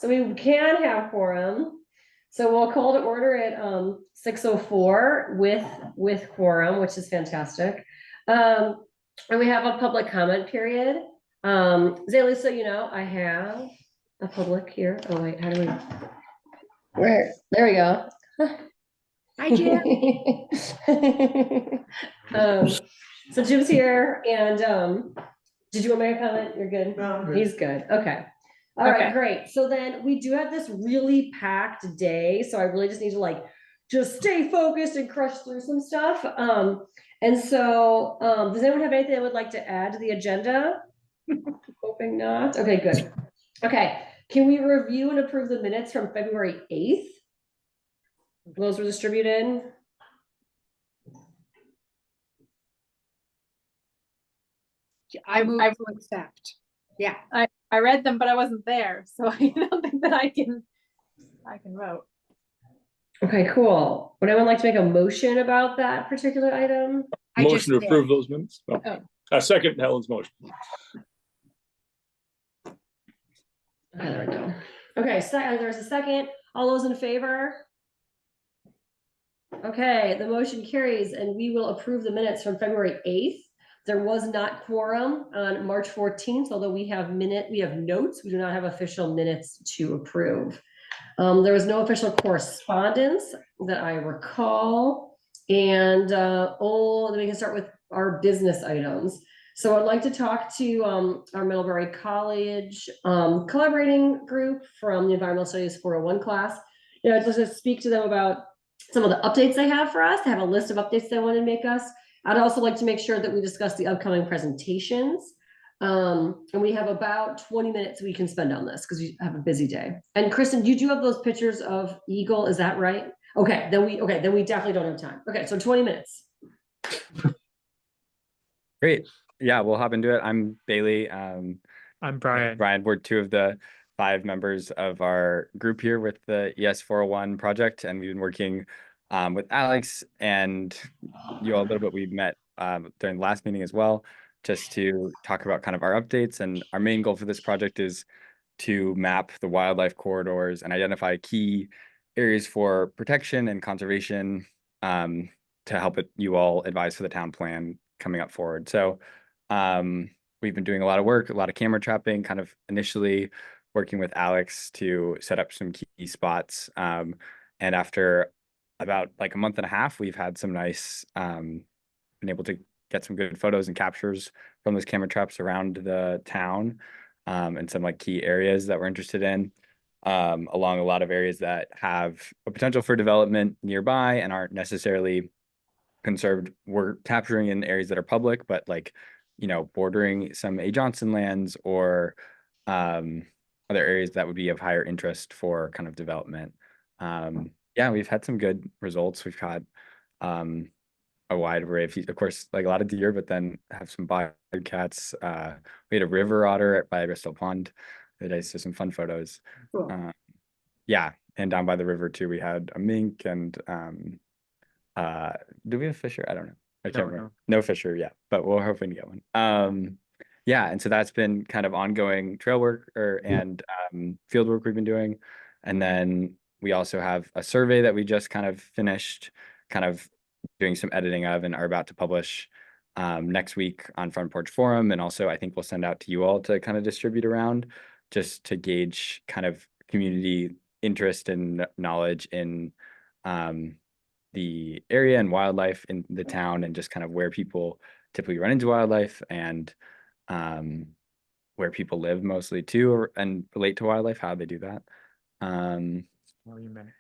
So we can have quorum. So we'll call to order at 6:04 with quorum, which is fantastic. And we have a public comment period. Zaylee, so you know, I have a public here. Oh wait, how do we? Where? There we go. Hi, Jim. So Jim's here, and did you want to make a comment? You're good. No, I'm good. He's good. Okay. All right, great. So then we do have this really packed day, so I really just need to like just stay focused and crush through some stuff. And so does anyone have anything they would like to add to the agenda? Hoping not. Okay, good. Okay, can we review and approve the minutes from February 8th? Those were distributed. I move to accept. Yeah, I read them, but I wasn't there, so I don't think that I can vote. Okay, cool. Would anyone like to make a motion about that particular item? Motion to approve those minutes. Oh. Second Helen's motion. Okay, there we go. Okay, so there's a second. All those in favor? Okay, the motion carries, and we will approve the minutes from February 8th. There was not quorum on March 14th, although we have notes. We do not have official minutes to approve. There was no official correspondence that I recall. And then we can start with our business items. So I'd like to talk to our Middlebury College collaborating group from the Environmental Studies 401 class. I'd like to speak to them about some of the updates they have for us. They have a list of updates they want to make us. I'd also like to make sure that we discuss the upcoming presentations. And we have about 20 minutes we can spend on this because we have a busy day. And Kristen, you do have those pictures of Eagle, is that right? Okay, then we definitely don't have time. Okay, so 20 minutes. Great. Yeah, we'll hop into it. I'm Bailey. I'm Brian. Brian, we're two of the 5 members of our group here with the ES401 project, and we've been working with Alex and you all a little bit. We met during the last meeting as well, just to talk about kind of our updates. And our main goal for this project is to map the wildlife corridors and identify key areas for protection and conservation to help you all advise for the town plan coming up forward. So we've been doing a lot of work, a lot of camera trapping, kind of initially working with Alex to set up some key spots. And after about like a month and a half, we've had some nice, been able to get some good photos and captures from those camera traps around the town and some like key areas that we're interested in, along a lot of areas that have a potential for development nearby and aren't necessarily conserved. We're capturing in areas that are public, but like, bordering some A. Johnson lands or other areas that would be of higher interest for kind of development. Yeah, we've had some good results. We've had a wide array of course, like a lot of deer, but then have some bobcats. We had a river otter by Bristol Pond the other day, so some fun photos. Cool. Yeah, and down by the river too, we had a mink and do we have fisher? I don't know. I can't remember. No fisher yet, but we're hoping to get one. Yeah, and so that's been kind of ongoing trail work and field work we've been doing. And then we also have a survey that we just kind of finished, kind of doing some editing of and are about to publish next week on Front Porch Forum. And also I think we'll send out to you all to kind of distribute around just to gauge kind of community interest and knowledge in the area and wildlife in the town and just kind of where people typically run into wildlife and where people live mostly too and relate to wildlife, how they do that.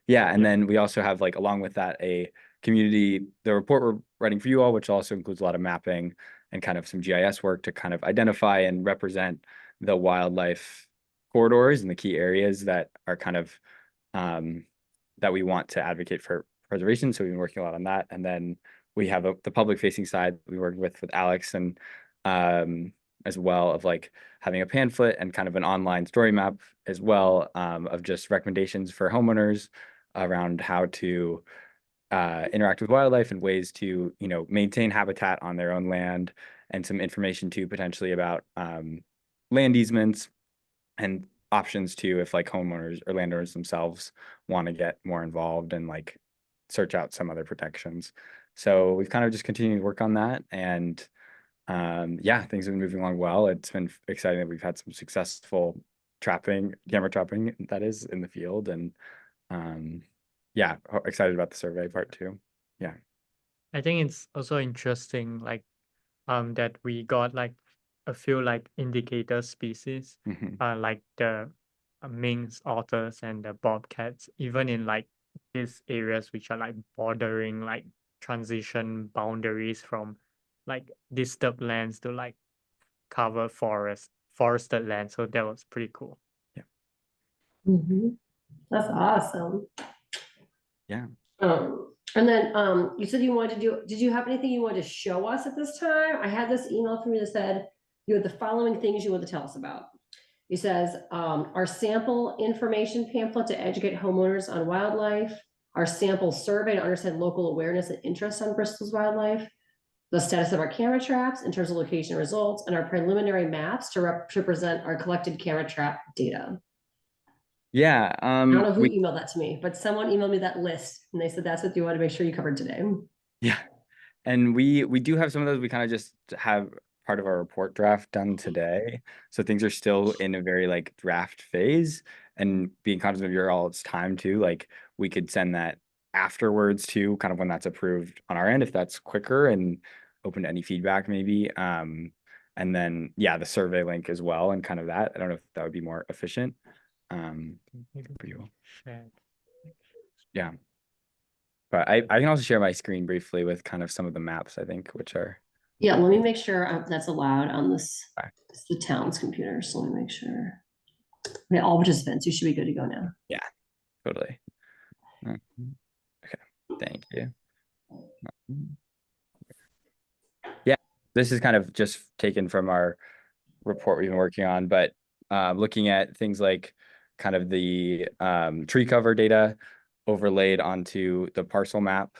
Yeah, and then we also have like along with that the report we're writing for you all, which also includes a lot of mapping and kind of some GIS work to kind of identify and represent the wildlife corridors and the key areas that are kind of that we want to advocate for preservation. So we've been working a lot on that. And then we have the public facing side we worked with Alex and as well of like having a pamphlet and kind of an online story map as well of just recommendations for homeowners around how to interact with wildlife and ways to, maintain habitat on their own land and some information too potentially about land easements and options too, if like homeowners or landowners themselves want to get more involved and like search out some other protections. So we've kind of just continued to work on that, and yeah, things have been moving along well. It's been exciting that we've had some successful camera trapping, that is, in the field, and yeah, excited about the survey part too. Yeah. I think it's also interesting, like, that we got like a few like indicator species, Mhm. like the minks, otters, and the bobcats, even in like these areas which are like bordering like transition boundaries from like disturbed lands to like cover forested land. So that was pretty cool. Mhm. That's awesome. Yeah. And then, you said you wanted to did you have anything you wanted to show us at this time? I had this email from you that said you had the following things you wanted to tell us about. He says, our sample information pamphlet to educate homeowners on wildlife, our sample survey to understand local awareness and interest on Bristol's wildlife, the status of our camera traps in terms of location results, and our preliminary maps to represent our collected camera trap data. Yeah. I don't know who emailed that to me, but someone emailed me that list and they said that's what you want to make sure you covered today. Yeah. And we do have some of those. We kind of just have part of our report draft done today. So things are still in a very like draft phase, and being conscious of your all's time too, like we could send that afterwards too, kind of when that's approved on our end, if that's quicker and open to any feedback maybe. And then yeah, the survey link as well, and kind of that. I don't know if that would be more efficient. For you. Yeah. But I can also share my screen briefly with kind of some of the maps, I think, which are. Yeah, let me make sure that's allowed on this. Okay. It's the town's computer, so let me make sure. Okay, all participants, you should be good to go now. Yeah, totally. Okay, thank you. Yeah, this is kind of just taken from our report we've been working on, but looking at things like kind of the tree cover data overlaid onto the parcel map.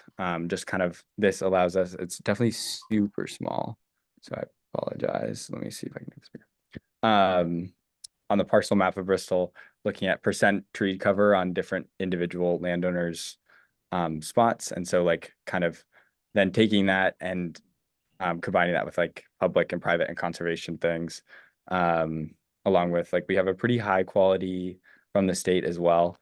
Just kind of, this allows us, it's definitely super small, so I apologize. Let me see if I can make this bigger. On the parcel map of Bristol, looking at percent tree cover on different individual landowners spots, and so like kind of then taking that and combining that with like public and private and conservation things, along with like we have a pretty high quality from the state as well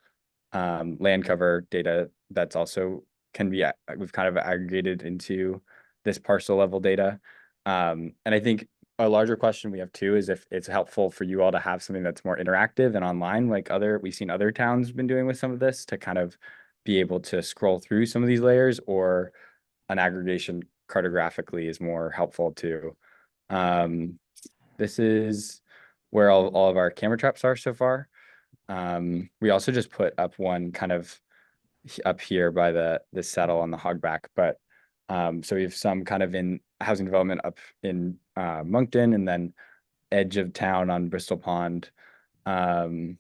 land cover data that's also can be we've kind of aggregated into this parcel level data, and I think a larger question we have too is if it's helpful for you all to have something that's more interactive and online, like we've seen other towns been doing with some of this, to kind of be able to scroll through some of these layers, or an aggregation cartographically is more helpful too. This is where all of our camera traps are so far. We also just put up one kind of up here by the settle on the hogback, but so we have some kind of in housing development up in Moncton, and then edge of town on Bristol Pond, and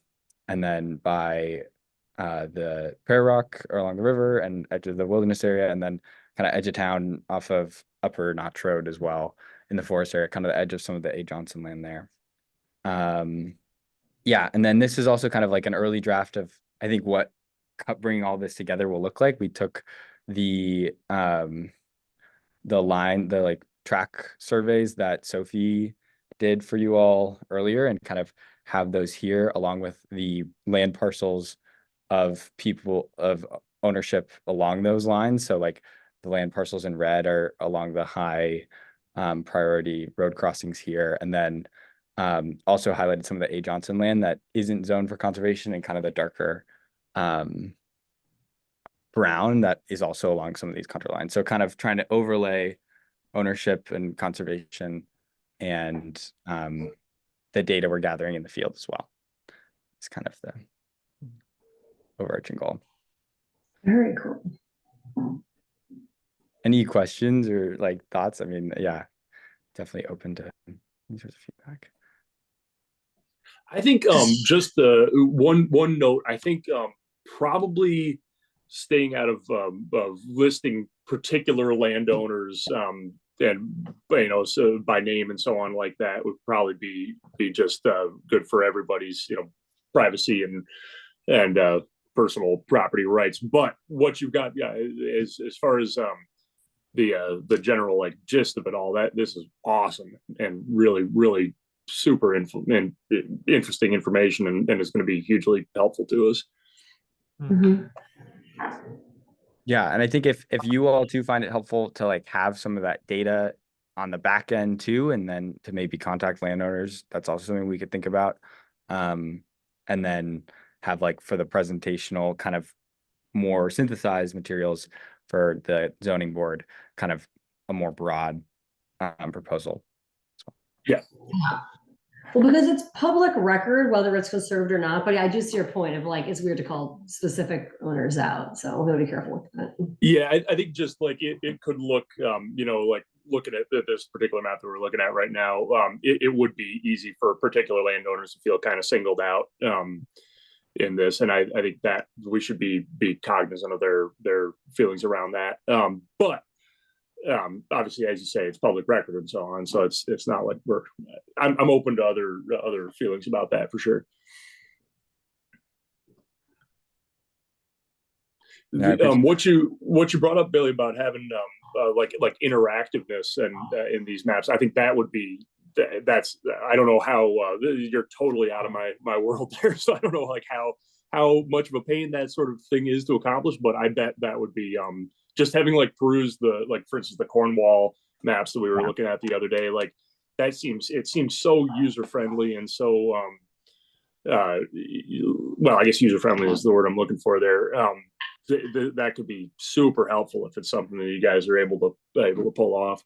then by the Prairie Rock or along the river, and edge of the wilderness area, and then kind of edge of town off of Upper Notch Road as well in the forest area, kind of the edge of some of the A. Johnson land there. Yeah, and then this is also kind of like an early draft of, I think, what bringing all this together will look like. We took the like track surveys that Sophie did for you all earlier, and kind of have those here along with the land parcels of people of ownership along those lines. So like the land parcels in red are along the high priority road crossings here, and then also highlighted some of the A. Johnson land that isn't zoned for conservation, and kind of the darker brown that is also along some of these contour lines. So kind of trying to overlay ownership and conservation and the data we're gathering in the field as well. It's kind of the overarching goal. Very cool. Any questions or like thoughts? I mean, yeah, definitely open to any sorts of feedback. I think just the one note. I think probably staying out of listing particular landowners and so by name and so on like that would probably be just good for everybody's privacy and personal property rights. But what you've got, yeah, is as far as the general like gist of it all, that this is awesome and really, really super interesting information, and is going to be hugely helpful to us. Mhm. Yeah, and I think if you all too find it helpful to like have some of that data on the back end too, and then to maybe contact landowners, that's also something we could think about. And then have like for the presentational kind of more synthesized materials for the zoning board, kind of a more broad proposal. Yeah. Well, because it's public record, whether it's conserved or not, but I do see your point of like, it's weird to call specific owners out, so we're gonna be careful with that. Yeah, I think just like it could look, like looking at this particular map that we're looking at right now, it would be easy for particular landowners to feel kind of singled out in this, and I think that we should be cognizant of their feelings around that. But obviously, as you say, it's public record and so on, so it's not like I'm open to other feelings about that for sure. What you brought up, Billy, about having like interactiveness and in these maps, I think that would be that's I don't know how you're totally out of my world there, so I don't know like how much of a pain that sort of thing is to accomplish, but I bet that would be just having like perused the, like for instance the Cornwall maps that we were looking at the other day, like it seems so user friendly and so well, I guess user friendly is the word I'm looking for there. That could be super helpful if it's something that you guys are able to pull off.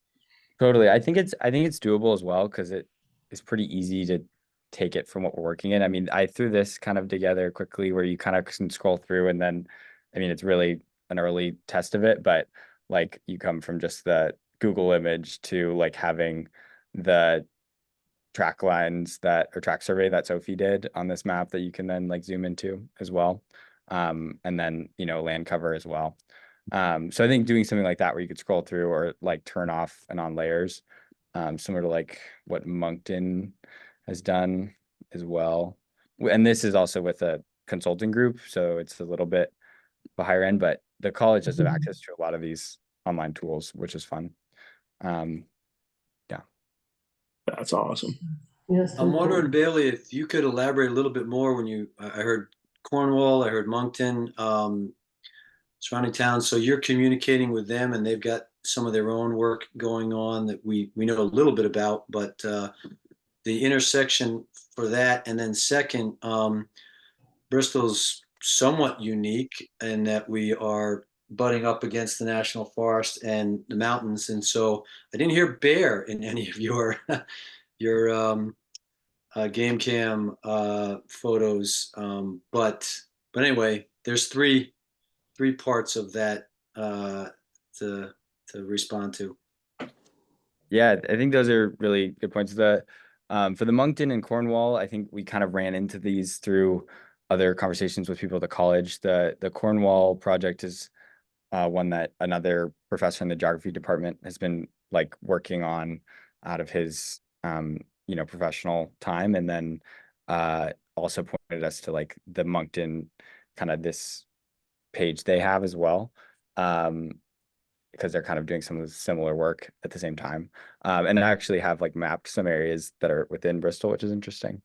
Totally. I think it's doable as well, because it is pretty easy to take it from what we're working in. I mean, I threw this kind of together quickly where you kind of can scroll through, and then, I mean, it's really an early test of it, but like you come from just the Google image to like having the track lines or track survey that Sophie did on this map that you can then like zoom into as well. And then, land cover as well. So I think doing something like that where you could scroll through or like turn off and on layers, similar to like what Moncton has done as well. And this is also with a consulting group, so it's a little bit the higher end, but the college does have access to a lot of these online tools, which is fun. That's awesome. Yes, I'm wondering, Bailey, if you could elaborate a little bit more when I heard Cornwall, I heard Moncton, surrounding towns. So you're communicating with them, and they've got some of their own work going on that we know a little bit about, but the intersection for that. And then second, Bristol's somewhat unique in that we are butting up against the national forest and the mountains. And so I didn't hear bear in any of your game cam photos, but anyway, there's three parts of that to respond to. Yeah, I think those are really good points. For the Moncton and Cornwall, I think we kind of ran into these through other conversations with people at the college. The Cornwall project is one that another professor in the geography department has been like working on out of his professional time, and then also pointed us to like the Moncton kind of this page they have as well, because they're kind of doing some of the similar work at the same time, and I actually have like mapped some areas that are within Bristol, which is interesting.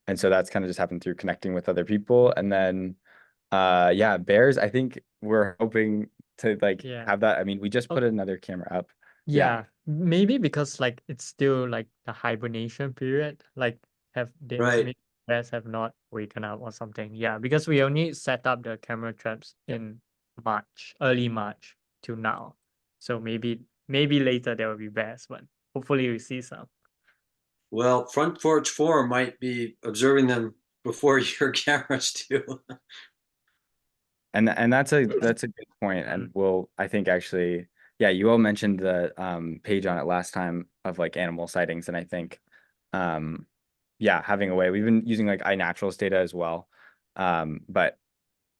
And so that's kind of just happened through connecting with other people. And then bears, I think we're hoping to like have that. I mean, we just put another camera up. Yeah, maybe because like it's still like the hibernation period. Like maybe bears have not waken up or something. Yeah, because we only set up the camera traps in early March till now. So maybe later there will be bears, but hopefully we see some. Well, Front Porch Forum might be observing them before your cameras do. And that's a good point. And I think actually, you all mentioned the page on it last time of like animal sightings, and I think having a way, we've been using like iNaturalist data as well. But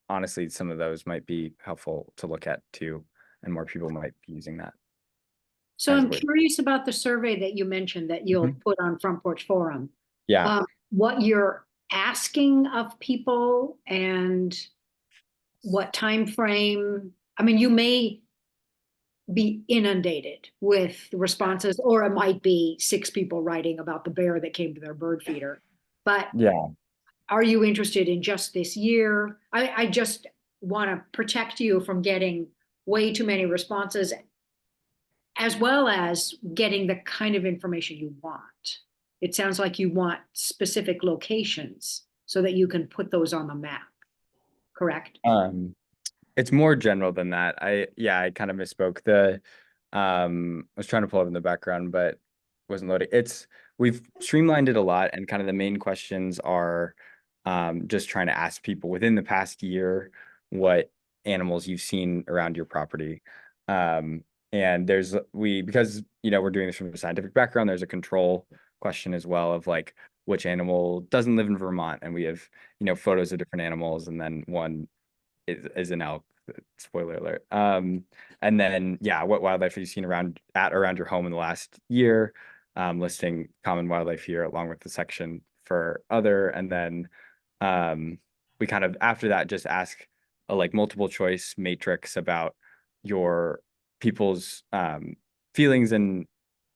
honestly, some of those might be helpful to look at too, and more people might be using that. So I'm curious about the survey that you mentioned that you'll put on Front Porch Forum. Yeah. What you're asking of people and what time frame? I mean, you may be inundated with responses, or it might be 6 people writing about the bear that came to their bird feeder. But Yeah. are you interested in just this year? I just want to protect you from getting way too many responses, as well as getting the kind of information you want. It sounds like you want specific locations so that you can put those on the map, correct? It's more general than that. I kind of misspoke. I was trying to pull up in the background, but wasn't loading. We've streamlined it a lot, and kind of the main questions are just trying to ask people within the past year what animals you've seen around your property. And because we're doing this from a scientific background, there's a control question as well of like which animal doesn't live in Vermont, and we have photos of different animals, and then one is an elk. Spoiler alert. And then what wildlife have you seen around your home in the last year? Listing common wildlife here along with the section for other, and then we kind of after that just ask a like multiple choice matrix about your people's feelings and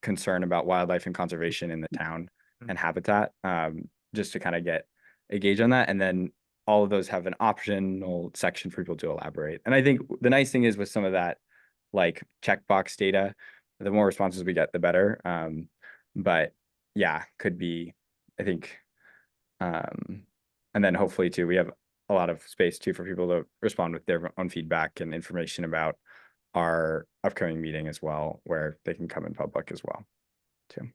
concern about wildlife and conservation in the town and habitat, just to kind of get a gauge on that. And then all of those have an optional section for people to elaborate. And I think the nice thing is with some of that like checkbox data, the more responses we get, the better. But could be, I think, and then hopefully too, we have a lot of space too for people to respond with their own feedback and information about our upcoming meeting as well, where they can come in public as well too.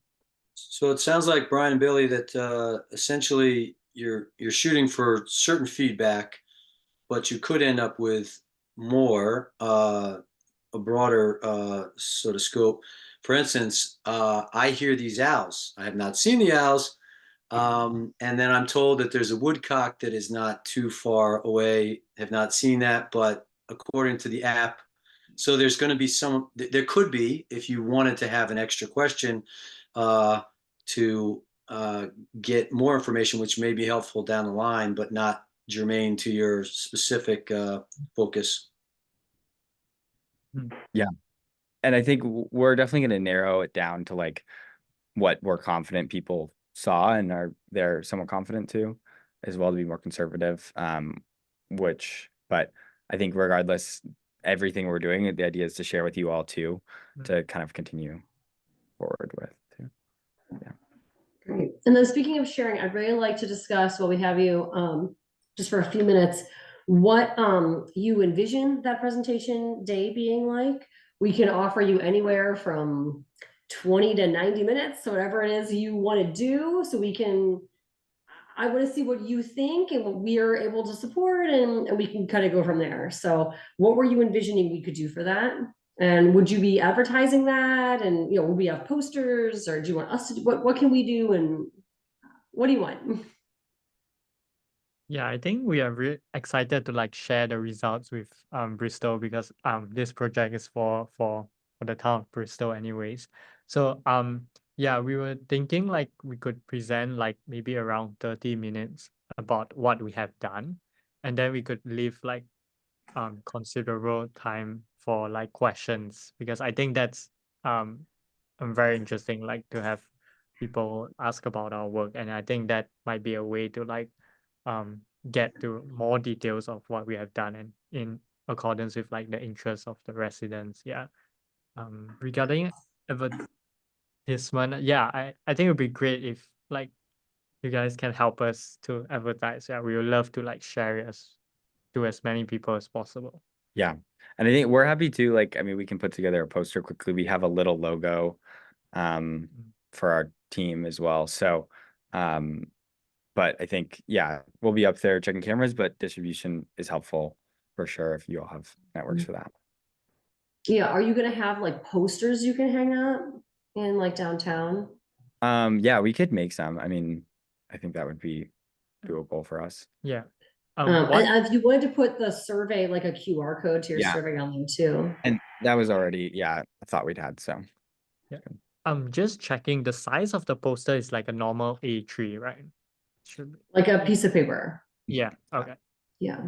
So it sounds like, Brian and Billy, that essentially you're shooting for certain feedback, but you could end up with more, a broader sort of scope. For instance, I hear these owls. I have not seen the owls. And then I'm told that there's a woodcock that is not too far away. Have not seen that, but according to the app, so there's going to be there could be, if you wanted to have an extra question, to get more information, which may be helpful down the line, but not germane to your specific focus. Yeah. And I think we're definitely going to narrow it down to like what we're confident people saw and they're somewhat confident to, as well, to be more conservative. But I think regardless, everything we're doing, the idea is to share with you all too, to kind of continue forward with too. Yeah. Great. And then speaking of sharing, I'd really like to discuss while we have you, just for a few minutes, what you envision that presentation day being like. We can offer you anywhere from 20 to 90 minutes, so whatever it is you want to do, so I want to see what you think and what we are able to support, and we can kind of go from there. So what were you envisioning we could do for that? And would you be advertising that? And, would we have posters, or do you want us to do, what can we do? And what do you want? Yeah, I think we are really excited to like share the results with Bristol, because this project is for the town of Bristol anyways. So we were thinking like we could present like maybe around 30 minutes about what we have done, and then we could leave like considerable time for like questions, because I think that's very interesting, like to have people ask about our work, and I think that might be a way to like get to more details of what we have done and in accordance with like the interests of the residents. Regarding advertisement, I think it would be great if like you guys can help us to advertise. We would love to like share it to as many people as possible. Yeah. And I think we're happy to, like, I mean, we can put together a poster quickly. We have a little logo for our team as well. So but I think, we'll be up there checking cameras, but distribution is helpful for sure if you all have networks for that. Yeah, are you gonna have like posters you can hang up in like downtown? We could make some. I mean, I think that would be doable for us. Yeah. And if you wanted to put the survey, like a QR code to your Yeah. survey on there too. And that was already, I thought we'd had, so. Just checking, the size of the poster is like a normal A3, right? should be. like a piece of paper. Yeah, okay. Yeah.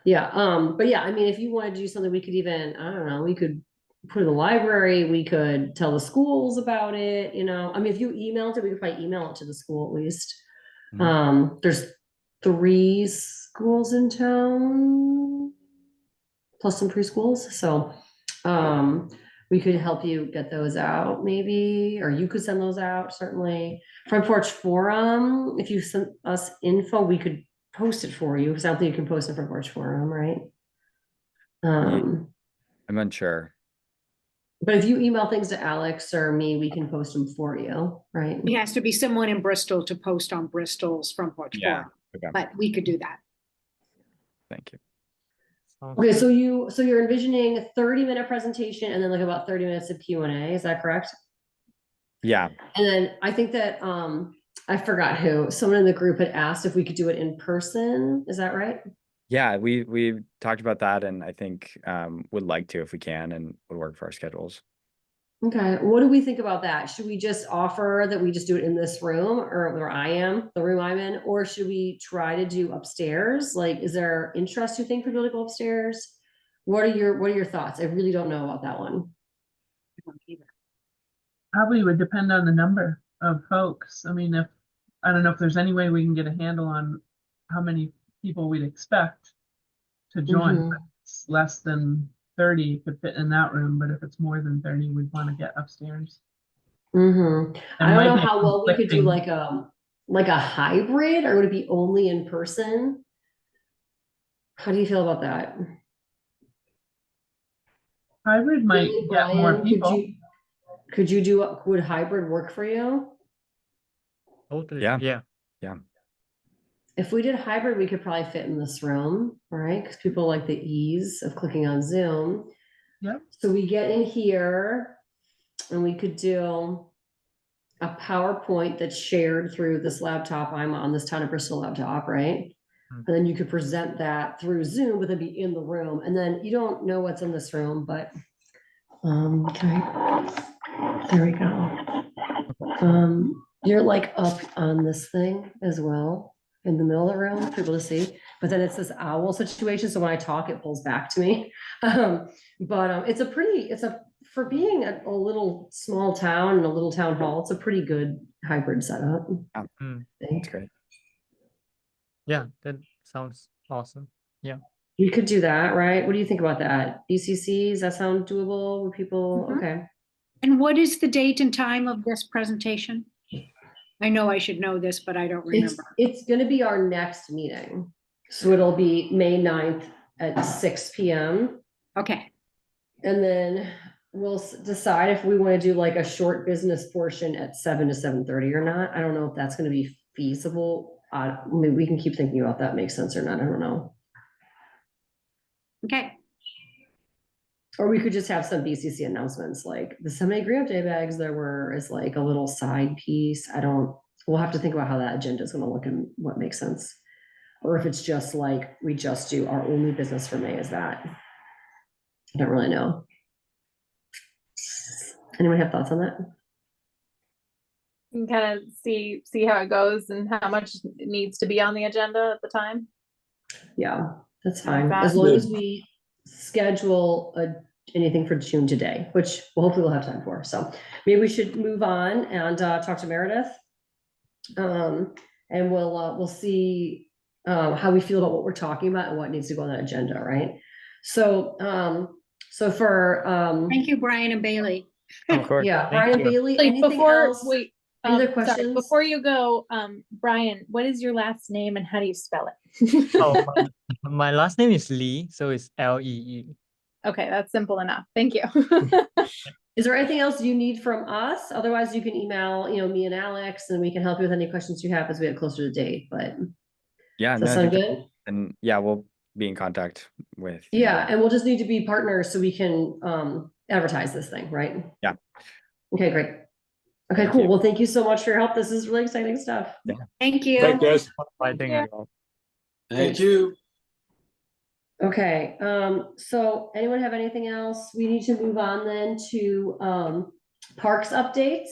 Yeah, but yeah, I mean, if you wanted to do something, we could even, I don't know, we could put it in the library, we could tell the schools about it, you know, I mean, if you emailed it, we could probably email it to the school at least. There's 3 schools in town, plus some preschools, so, we could help you get those out maybe, or you could send those out, certainly. Front Porch Forum, if you sent us info, we could post it for you, because I don't think you can post it Front Porch Forum, right? I'm unsure. But if you email things to Alex or me, we can post them for you, right? It has to be someone in Bristol to post on Bristol's Front Porch Yeah. Forum, Okay. but we could do that. Thank you. Sounds Okay, good. so you're envisioning a 30-minute presentation and then like about 30 minutes of Q&A, is that correct? Yeah. And then I think that, I forgot who, someone in the group had asked if we could do it in person, is that right? Yeah, we talked about that, and I think would like to if we can, and would work for our schedules. Okay, what do we think about that? Should we just offer that we just do it in this room, or where I am, the room I'm in, or should we try to do upstairs? Like, is there interest, you think, for people to go upstairs? What are your thoughts? I really don't know about that one. Probably would depend on the number of folks. I mean, I don't know if there's any way we can get a handle on how many people we'd expect to join. If it's less than 30 could fit in that room, but if it's more than 30, we'd want to get upstairs. I don't know might be how well we could do conflicting. like a hybrid, or would it be only in person? How do you feel about that? Hybrid might Really, get more Brian, people. could you do, would hybrid work for you? Totally. Yeah. Yeah. If we did hybrid, we could probably fit in this room, right? Because people like the ease of clicking on Zoom. Yep. So we get in here and we could do a PowerPoint that's shared through this laptop. I'm on this Town of Bristol laptop, right? Hmm. And then you could present that through Zoom, but it'd be in the room. And then you don't know what's in this room, but okay. There we go. You're like up on this thing as well, in the middle of the room for people to see, but then it's this owl situation, so when I talk, it pulls back to me. It's for being a little small town and a little town hall, it's a pretty good hybrid setup. I Mm. think. That's great. Yeah, that sounds awesome. Yeah. We could do that, right? What do you think about that? BCC, does that sound doable with people? Mhm. Okay. And what is the date and time of this presentation? I know I should know this, but I don't remember. It's gonna be our next meeting. So it'll be May 9th at 6 PM. Okay, And then we'll decide if we want to do like a short business portion at 7 to 7:30 or not. I don't know if that's gonna be feasible. Maybe we can keep thinking about that, makes sense or not, I don't know. okay. Or we could just have some BCC announcements, like the so-many grant day bags there were is like a little side piece. We'll have to think about how that agenda is gonna look and what makes sense. Or if it's just like, we just do our only business for May is that. I don't really know. Anyone have thoughts on that? You can kind of see how it goes and how much needs to be on the agenda at the time. Yeah, that's I like fine, that. as long as we schedule anything for June today, which hopefully we'll have time for, so maybe we should move on and talk to Meredith. And we'll see how we feel about what we're talking about and what needs to go on that agenda, right? So for Thank you, Brian and Bailey. Of course. yeah, Thank Brian you. Bailey, Like, anything before, else? wait, Any other sorry, questions? before you go, Brian, what is your last name and how do you spell it? Oh, my last name is Lee, so it's Lee. Okay, that's simple enough. Thank you. Is there anything else you need from us? Otherwise, you can email, me and Alex, and we can help you with any questions you have as we get closer to date, but Yeah, does that no, I sound think good? and yeah, we'll be in contact with you. Yeah, and we'll just need to be partners so we can advertise this thing, right? Yeah. Okay, great. Okay, Thank cool. you. Well, thank you so much for your help. This is really exciting stuff. Thank you. Thank you, guys. Fighting Yeah. as well. Thank you. Okay, so anyone have anything else? We need to move on then to parks updates.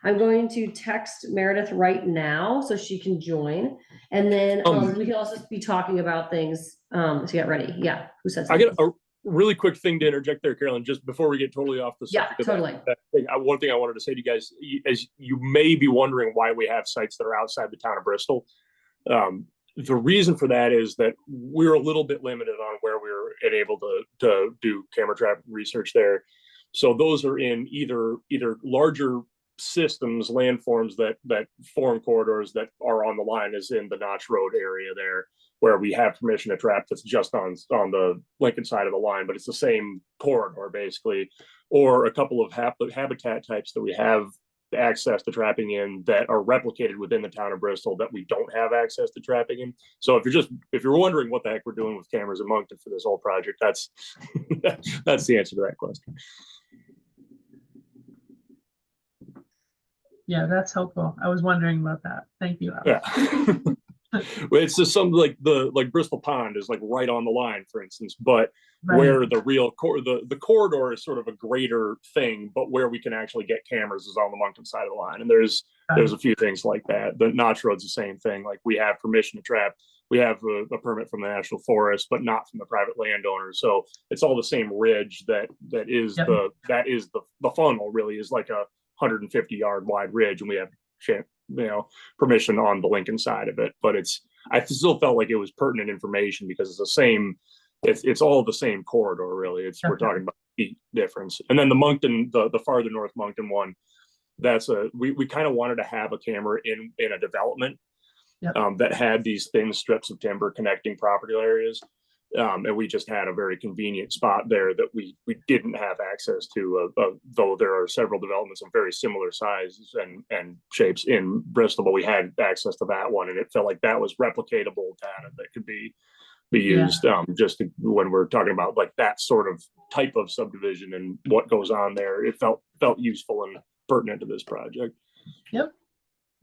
I'm going to text Meredith right now so she can join. And then we can also be talking about things to get ready. Yeah, who said I something? got a really quick thing to interject there, Carolyn, just before we get totally off the Yeah, subject. totally. One thing I wanted to say to you guys, as you may be wondering why we have sites that are outside the town of Bristol. The reason for that is that we're a little bit limited on where we're able to do camera trap research there. So those are in either larger systems, landforms that form corridors that are on the line, as in the Notch Road area there, where we have permission to trap that's just on the Lincoln side of the line, but it's the same corridor basically, or a couple of habitat types that we have access to trapping in that are replicated within the town of Bristol that we don't have access to trapping in. So if you're wondering what the heck we're doing with cameras in Moncton for this whole project, that's that's the answer to that question. Yeah, that's helpful. I was wondering about that. Thank you, Alex. Yeah. It's just something like Bristol Pond is like right on the line, for instance, but Right. where the real the corridor is sort of a greater thing, but where we can actually get cameras is on the Moncton side of the line. And there's a few things like that. The Notch Road's the same thing. Like we have permission to trap. We have a permit from the National Forest, but not from the private landowner. So it's all the same ridge that is Yep. the funnel really is like a 150-yard wide ridge, and we have permission on the Lincoln side of it. But I still felt like it was pertinent information because it's the same. It's all the same corridor really. We're talking about feet difference. And then the Moncton, the farther north Moncton one, we kind of wanted to have a camera in a development. Yep. That had these thin strips of timber connecting property areas. And we just had a very convenient spot there that we didn't have access to, though there are several developments of very similar sizes and shapes in Bristol, but we had access to that one, and it felt like that was replicatable data that could be used when we're talking about like that sort of type of subdivision and what goes on there. It felt useful and pertinent to this project. Yep.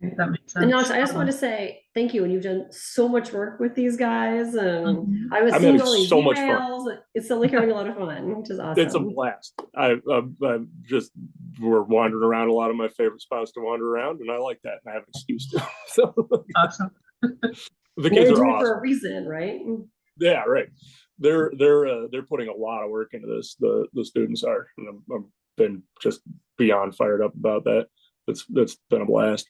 That makes sense. And Alex, I just want to say thank you. And you've done so much work with these guys. And I was seeing all these so much emails. fun. It's like having a lot of fun, which is awesome. It's a blast. We're wandering around a lot of my favorite spots to wander around, and I like that. And I have an excuse to. So Awesome. The kids are awesome for a reason, right? Yeah, right. They're putting a lot of work into this. The students are. And I've been just beyond fired up about that. That's been a blast.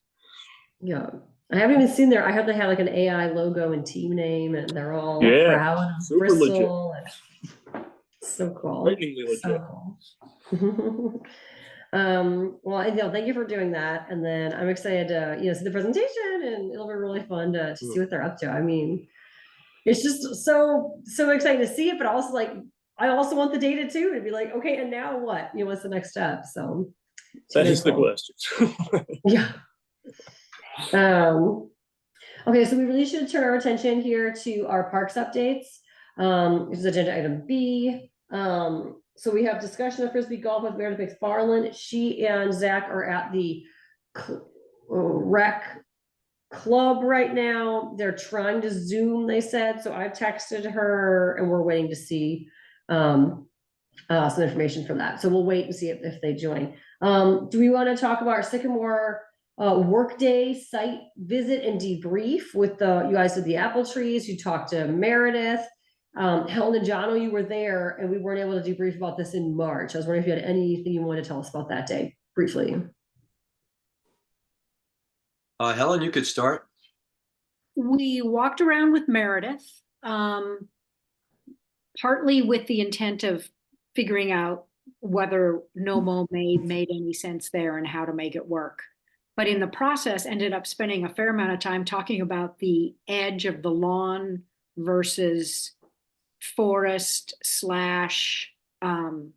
Yeah, I haven't even seen I have to have like an AI logo and team name, and they're all proud of Bristol. So cool. Frighteningly legit. So cool. Well, thank you for doing that. And then I'm excited to see the presentation, and it'll be really fun to see what they're up to. I mean, it's just so exciting to see it, but also like I also want the data too to be like, okay, and now what? What's the next step? So that is the question. Yeah. Okay, so we really should turn our attention here to our parks updates. This is agenda item B. So we have discussion of Frisbee golf with Meredith McFarland. She and Zach are at the rec club right now. They're trying to Zoom, they said. So I've texted her, and we're waiting to see some information from that. So we'll wait and see if they join. Do we want to talk about our Sycamore workday site visit and debrief with you guys did the apple trees? You talked to Meredith. Helen and Jono, you were there, and we weren't able to debrief about this in March. I was wondering if you had anything you wanted to tell us about that day briefly. Helen, you could start. We walked around with Meredith, partly with the intent of figuring out whether no-mow made any sense there and how to make it work. But in the process, ended up spending a fair amount of time talking about the edge of the lawn versus forest /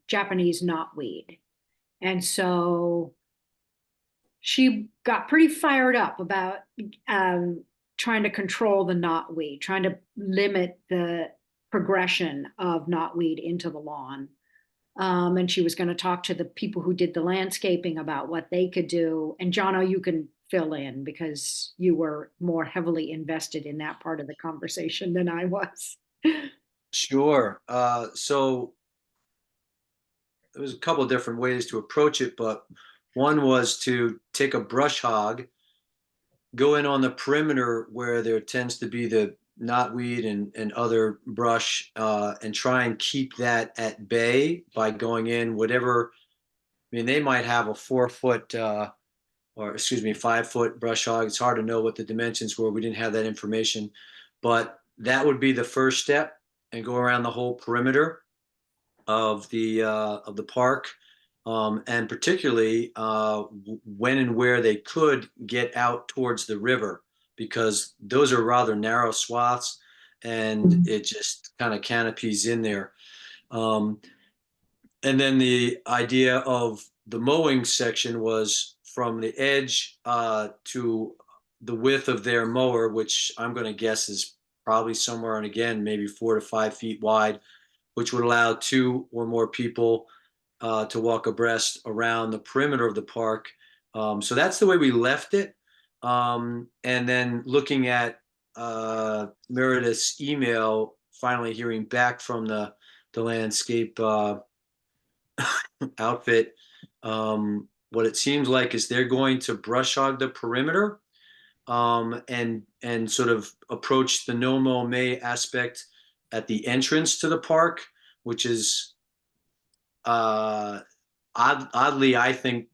Japanese knotweed. And so she got pretty fired up about trying to control the knotweed, trying to limit the progression of knotweed into the lawn. And she was going to talk to the people who did the landscaping about what they could do. And Jono, you can fill in because you were more heavily invested in that part of the conversation than I was. Sure. So there was a couple of different ways to approach it, but One was to take a brush hog, go in on the perimeter where there tends to be the knotweed and other brush, and try and keep that at bay by going in whatever. I mean, they might have a 4 foot, or excuse me, 5 foot brush hog. It's hard to know what the dimensions were. We didn't have that information, but that would be the first step, and go around the whole perimeter of the park, and particularly when and where they could get out towards the river, because those are rather narrow swaths, and it just kind of canopies in there. Um, and then the idea of the mowing section was from the edge to the width of their mower, which I'm going to guess is probably somewhere, and again, maybe 4 to 5 feet wide, which would allow 2 or more people to walk abreast around the perimeter of the park. So that's the way we left it. And then looking at Meredith's email, finally hearing back from the landscape outfit, what it seems like is they're going to brush hog the perimeter, and sort of approach the no mow May aspect at the entrance to the park, which is oddly, I think,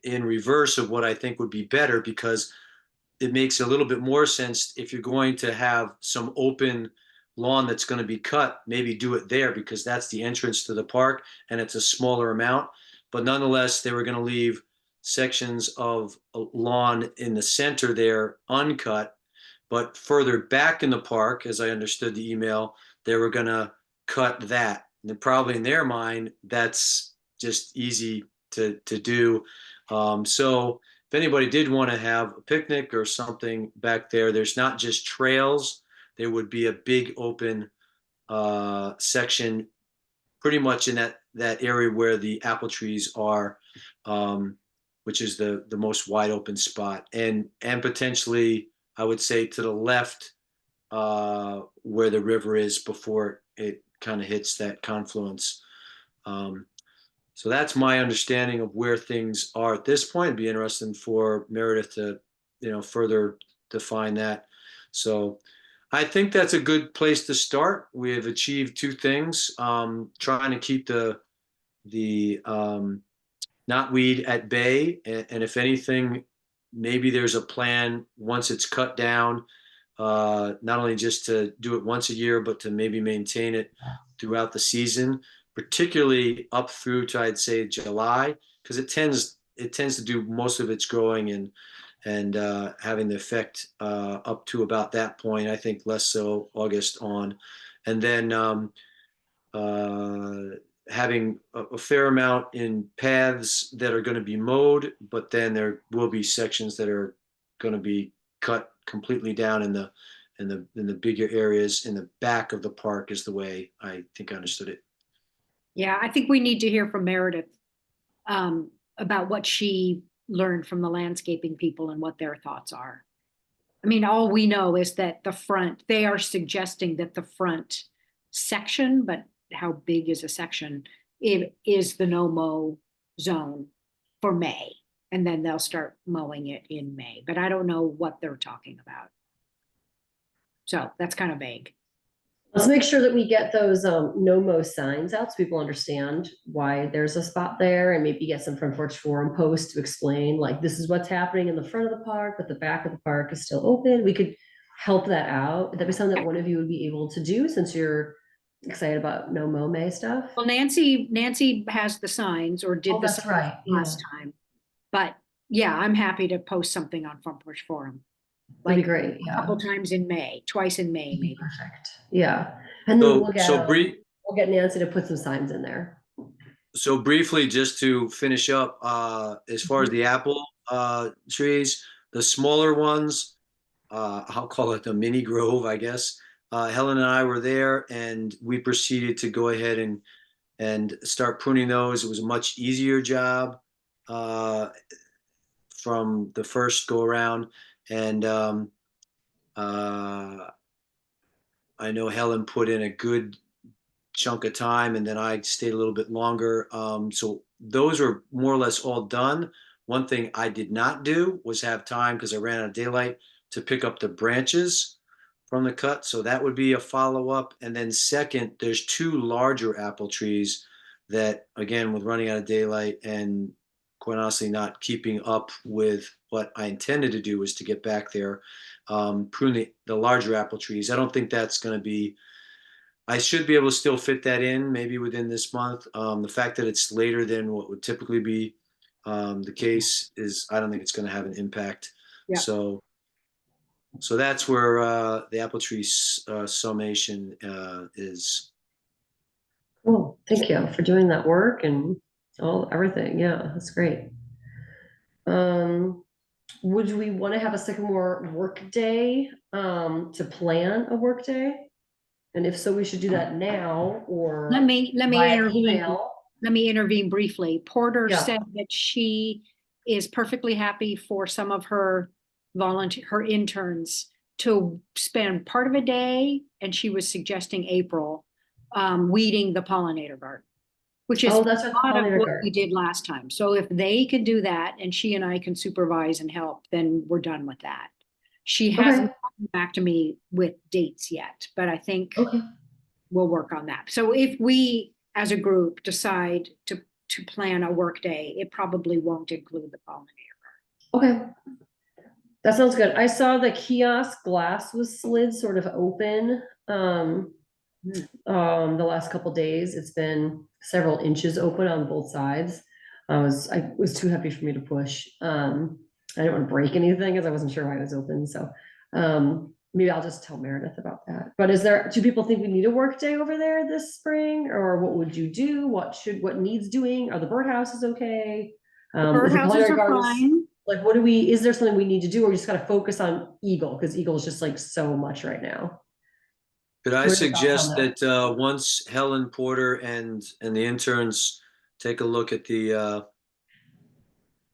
in reverse of what I think would be better, because it makes a little bit more sense if you're going to have some open lawn that's going to be cut, maybe do it there, because that's the entrance to the park and it's a smaller amount. But nonetheless, they were going to leave sections of lawn in the center there uncut. But further back in the park, as I understood the email, they were going to cut that. And probably in their mind, that's just easy to do. So if anybody did want to have a picnic or something back there, there's not just trails. There would be a big open section pretty much in that area where the apple trees are, which is the most wide open spot. And potentially, I would say to the left where the river is before it kind of hits that confluence. So that's my understanding of where things are at this point. It'd be interesting for Meredith to, further define that. So I think that's a good place to start. We have achieved 2 things: trying to keep the knotweed at bay, and if anything, maybe there's a plan once it's cut down, not only just to do it once a year, but to maybe maintain it throughout the season, particularly up through to, I'd say, July, because it tends to do most of its growing and having the effect up to about that point. I think less so August on, and then having a fair amount in paths that are going to be mowed, but then there will be sections that are going to be cut completely down in the bigger areas in the back of the park, is the way I think I understood it. Yeah, I think we need to hear from Meredith about what she learned from the landscaping people and what their thoughts are. I mean, all we know is that they are suggesting that the front section, but how big is a section, it is the no mow zone for May. And then they'll start mowing it in May, but I don't know what they're talking about. So that's kind of vague. Let's make sure that we get those no-mow signs out so people understand why there's a spot there, and maybe get some front porch forum posts to explain, like, this is what's happening in the front of the park, but the back of the park is still open. We could help that out. Would that be something that one of you would be able to do, since you're excited about no-mow May stuff? Well, Nancy has the signs, or did Oh, the that's signs right. last time. But yeah, I'm happy to post something on Front Porch Forum. That'd be Like great. a Yeah. couple times in May, twice in May, maybe. Perfect. Yeah. And then we'll get Nancy to put some signs in there. So briefly, just to finish up, as far as the apple trees, the smaller ones, I'll call it the mini grove, I guess. Helen and I were there, and we proceeded to go ahead and start pruning those. It was a much easier job from the first go around, and I know Helen put in a good chunk of time, and then I stayed a little bit longer. So those are more or less all done. One thing I did not do was have time, because I ran out of daylight, to pick up the branches from the cut. So that would be a follow-up. And then second, there's 2 larger apple trees that, again, with running out of daylight and quite honestly not keeping up with what I intended to do, was to get back there, prune the larger apple trees. I don't think that's going to be, I should be able to still fit that in maybe within this month. The fact that it's later than what would typically be the case is, I don't think it's going to have an impact. Yeah. So that's where the apple tree summation is. Cool, thank you for doing that work and everything. Yeah, that's great. Would we want to have a Sycamore work day to plan a work day? And if so, we should do that now or Let me via intervene. email. Let me intervene briefly. Porter Yeah. said that she is perfectly happy for some of her interns to spend part of a day, and she was suggesting April, weeding the pollinator garden, which is That's a a lot of pollinator what garden. we did last time. So if they can do that and she and I can supervise and help, then we're done with that. She hasn't gotten back to me with dates yet, but I think Okay. we'll work on that. So if we, as a group, decide to plan a work day, it probably won't include the pollinator. Okay. That sounds good. I saw the kiosk glass was slid sort of open. The last couple days, it's been several inches open on both sides. I was too heavy for me to push. I didn't want to break anything because I wasn't sure why it was open. So, maybe I'll just tell Meredith about that. But do people think we need a work day over there this spring, or what would you do? What needs doing? Are the birdhouses okay? Birdhouses are fine. Like, is there something we need to do, or we just gotta focus on Eagle? Because Eagle is just like so much right now. Could I What are your thoughts suggest on that once Helen Porter and the interns take a look at the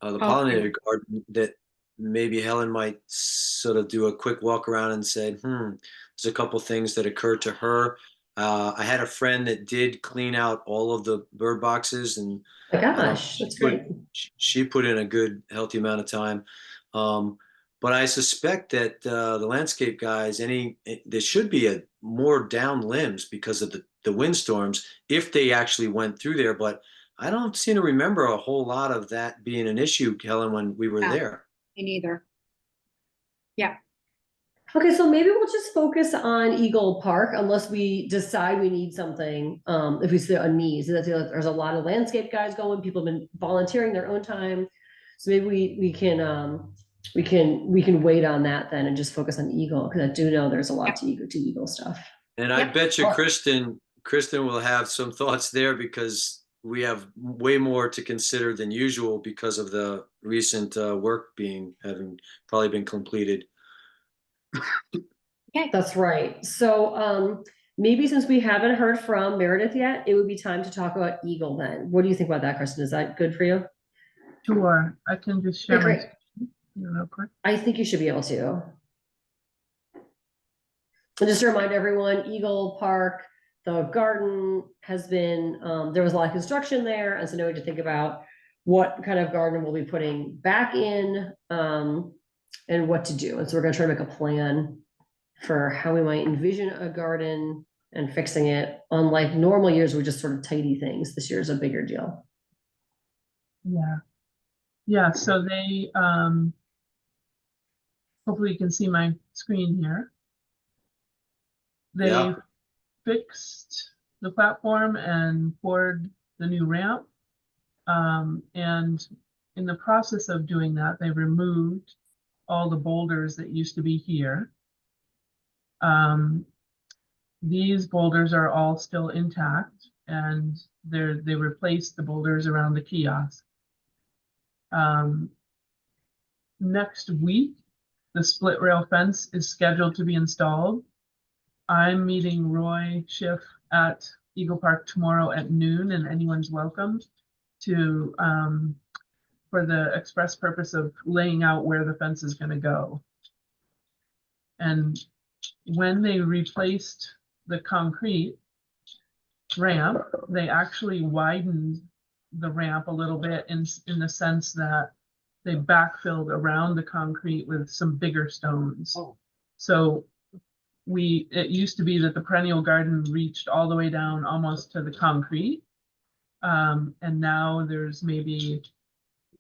pollinator garden, that maybe Helen might sort of do a quick walk around and say, there's a couple things that occurred to her. I had a friend that did clean out all of the bird boxes, and My gosh, that's great. she put in a good, healthy amount of time. But I suspect that the landscape guys, there should be more down limbs because of the windstorms if they actually went through there. But I don't seem to remember a whole lot of that being an issue, Helen, when we were there. Me neither. Yeah. Okay, so maybe we'll just focus on Eagle Park unless we decide we need something. If we see a need, so there's a lot of landscape guys going. People have been volunteering their own time, so maybe we can wait on that then and just focus on Eagle, because I do know there's a lot to Eagle stuff. And I bet you Kristen will have some thoughts there, because we have way more to consider than usual because of the recent work having probably been completed. Okay, that's right. So maybe since we haven't heard from Meredith yet, it would be time to talk about Eagle then. What do you think about that, Kristen? Is that good for you? Sure, I can just share my screen real quick. I think you should be able to. And just to remind everyone, Eagle Park, the garden has been, there was a lot of construction there, and so now we have to think about what kind of garden we'll be putting back in, and what to do. And so we're gonna try to make a plan for how we might envision a garden and fixing it. Unlike normal years, we just sort of tidy things. This year is a bigger deal. Yeah, so they, hopefully you can see my screen here. They fixed the platform and poured the new ramp. And in the process of doing that, they removed all the boulders that used to be here. These boulders are all still intact, and they replaced the boulders around the kiosk. Next week, the split rail fence is scheduled to be installed. I'm meeting Roy Schiff at Eagle Park tomorrow at noon, and anyone's welcome to for the express purpose of laying out where the fence is going to go. And when they replaced the concrete ramp, they actually widened the ramp a little bit in the sense that they backfilled around the concrete with some bigger stones. Oh. So it used to be that the perennial garden reached all the way down almost to the concrete. And now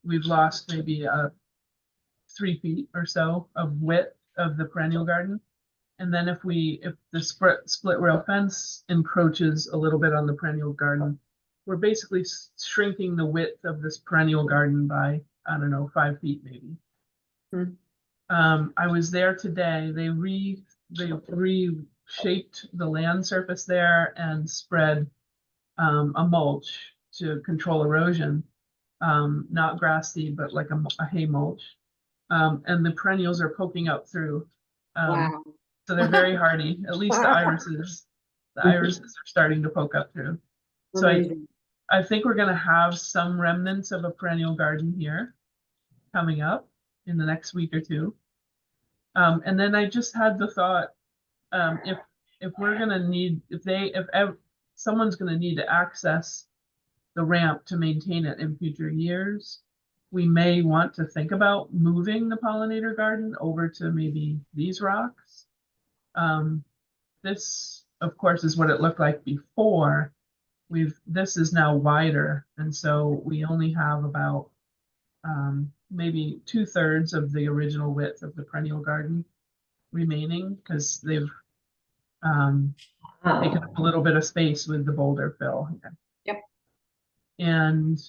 we've lost maybe 3 feet or so of width of the perennial garden. And then if the split rail fence encroaches a little bit on the perennial garden, we're basically shrinking the width of this perennial garden by, I don't know, 5 feet maybe. I was there today. They reshaped the land surface there and spread a mulch to control erosion. Not grass seed, but like a hay mulch. And the perennials are poking up through. Wow. So they're very hardy. At least the irises are starting to poke up through. So I think we're going to have some remnants of a perennial garden here coming up in the next week or two. And then I just had the thought, if we're going to need, if someone's going to need to access the ramp to maintain it in future years, we may want to think about moving the pollinator garden over to maybe these rocks. This, of course, is what it looked like before. This is now wider, and so we only have about maybe 2/3 of the original width of the perennial garden remaining, because they've taken up a little bit of space with the boulder fill. Yep. And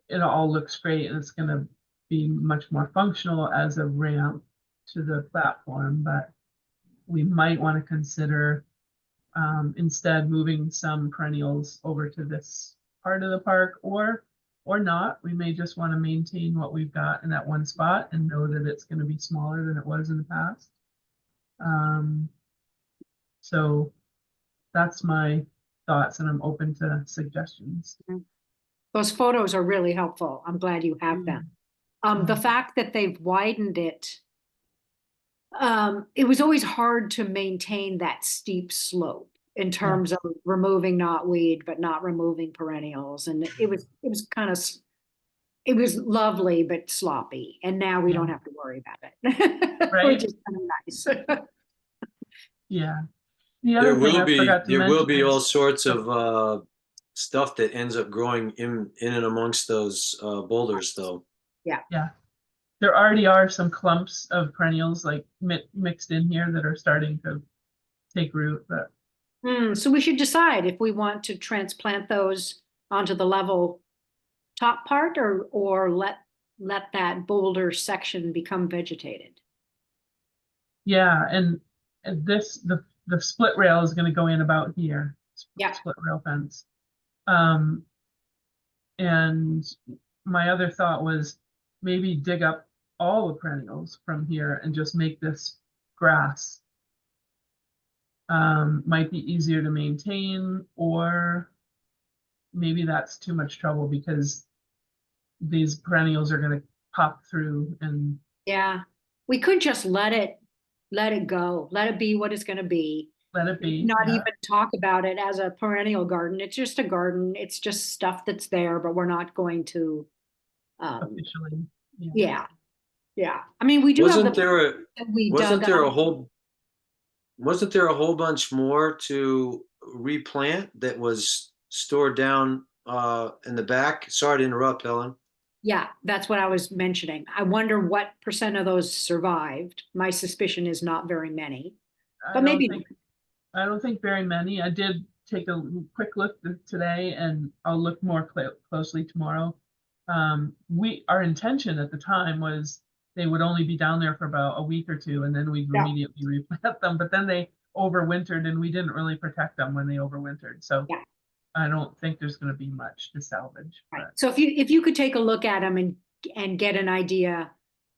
it all looks great, and it's going to be much more functional as a ramp to the platform, but we might want to consider instead moving some perennials over to this part of the park, or not. We may just want to maintain what we've got in that one spot and know that it's going to be smaller than it was in the past. So that's my thoughts, and I'm open to suggestions. Those photos are really helpful. I'm glad you have them. The fact that they've widened it, it was always hard to maintain that steep slope in terms of removing knotweed, but not removing perennials. And it was it was lovely, but sloppy. And now we don't have to worry about it, Right. which is kind of nice. Yeah. The other thing I forgot to there will mention be is- all sorts of stuff that ends up growing in and amongst those boulders, though. Yeah, there already are some clumps of perennials like mixed in here that are starting to take root. But So we should decide if we want to transplant those onto the level top part, or let that boulder section become vegetated. yeah, and the split rail is going to go in about here. Yeah. Split rail fence. And my other thought was maybe dig up all the perennials from here and just make this grass. Might be easier to maintain, or maybe that's too much trouble because these perennials are going to pop through. And Yeah, we could just let it go, let it be what it's going to be. let it be. Not even talk about it as a perennial garden. It's just a garden. It's just stuff that's there, but we're not going to. Officially. Yeah. I mean, we do Wasn't have wasn't there a whole bunch more to replant that was stored down in the back? Sorry to interrupt, Helen. Yeah, that's what I was mentioning. I wonder what % of those survived. My suspicion is not very many, but maybe. I don't think very many. I did take a quick look today, and I'll look more closely tomorrow. Our intention at the time was they would only be down there for about a week or two, and then we'd immediately replant them. But then they overwintered, and we didn't really protect them when they overwintered. So I don't think there's going to be much to salvage. Right. So if you could take a look at them and get an idea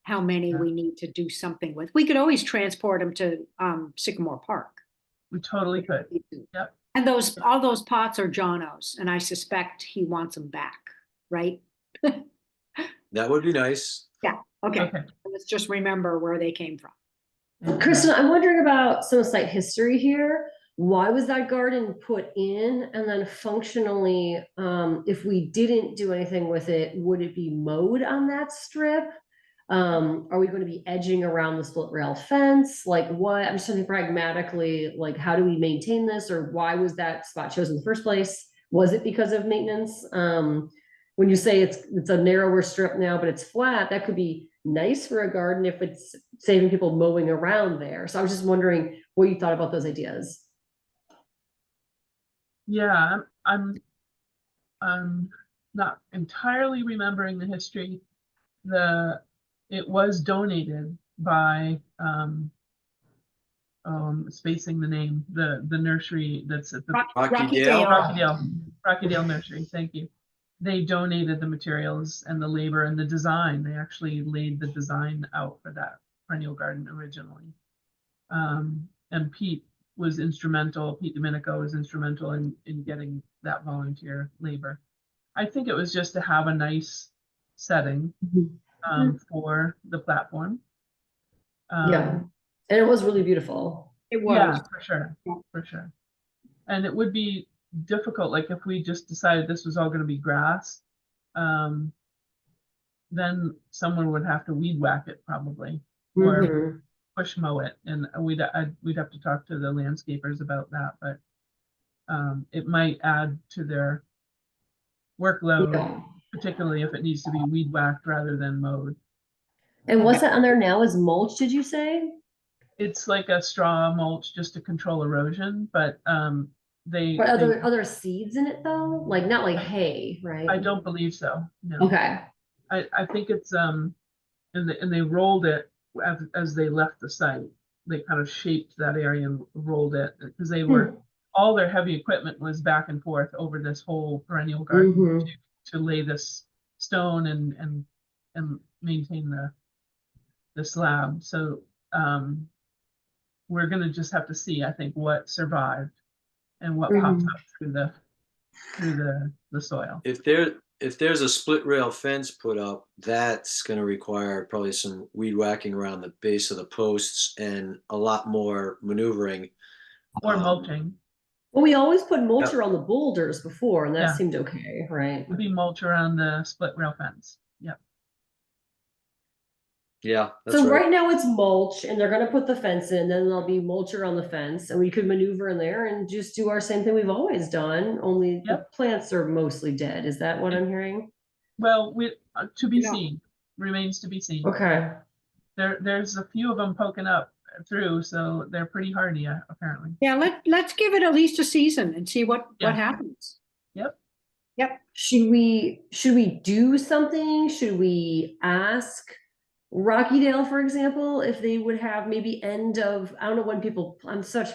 how many we need to do something with, we could always transport them to Sycamore Park. We totally could. Yep. And all those pots are Jono's, and I suspect he wants them back, right? That would be nice. Yeah. Okay. Let's just remember where they came from. Kristen, I'm wondering about some site history here. why was that garden put in? And then functionally, if we didn't do anything with it, would it be mowed on that strip? Are we going to be edging around the split rail fence? Like what, I'm just thinking pragmatically, like how do we maintain this, or why was that spot chosen in the first place? Was it because of maintenance? When you say it's a narrower strip now, but it's flat, that could be nice for a garden if it's saving people mowing around there. So I was just wondering what you thought about those ideas. Yeah, I'm not entirely remembering the history. It was donated by spacing the name, the nursery that's at the Rocky Dale. Rocky Dale Nursery, thank you. They donated the materials and the labor and the design. They actually laid the design out for that perennial garden originally. And Pete Domenico was instrumental in getting that volunteer labor. I think it was just to have a nice setting for the platform. Yeah, and it was really beautiful. It was. Yeah, for sure. And it would be difficult, like if we just decided this was all going to be grass, then someone would have to weed whack it probably, or push mow it, and we'd have to talk to the landscapers about that, but it might add to their workload, particularly if it needs to be weed whacked rather than mowed. And what's that on there now is mulch, did you say? It's like a straw mulch just to control erosion, but Are there seeds in it though? Like not like hay, right? I don't believe so. No. Okay. I think it's and they rolled it as they left the site. They kind of shaped that area and rolled it because they were all their heavy equipment was back and forth over this whole perennial garden to lay this stone and maintain the slab. So we're gonna just have to see, I think, what survived and what pops up through the soil. If there's a split rail fence put up, that's going to require probably some weed whacking around the base of the posts and a lot more maneuvering. Or mulching. Well, we always put mulch around the boulders before, and that seemed okay, right? It would be mulch around the split rail fence. Yep. Yeah. That's So right now it's mulch, and they're gonna put the fence in, then there'll be mulch around the fence, and we could maneuver in there and just do our same thing we've always done, only the plants are mostly dead. Is that what I'm hearing? Well, to be seen, remains to be seen. Okay. There's a few of them poking up through, so they're pretty hardy, apparently. Yeah, let's give it at least a season and see what happens. Yep. Should we do something? Should we ask Rockydale, for example, if they would have maybe end of, I don't know when people, I'm so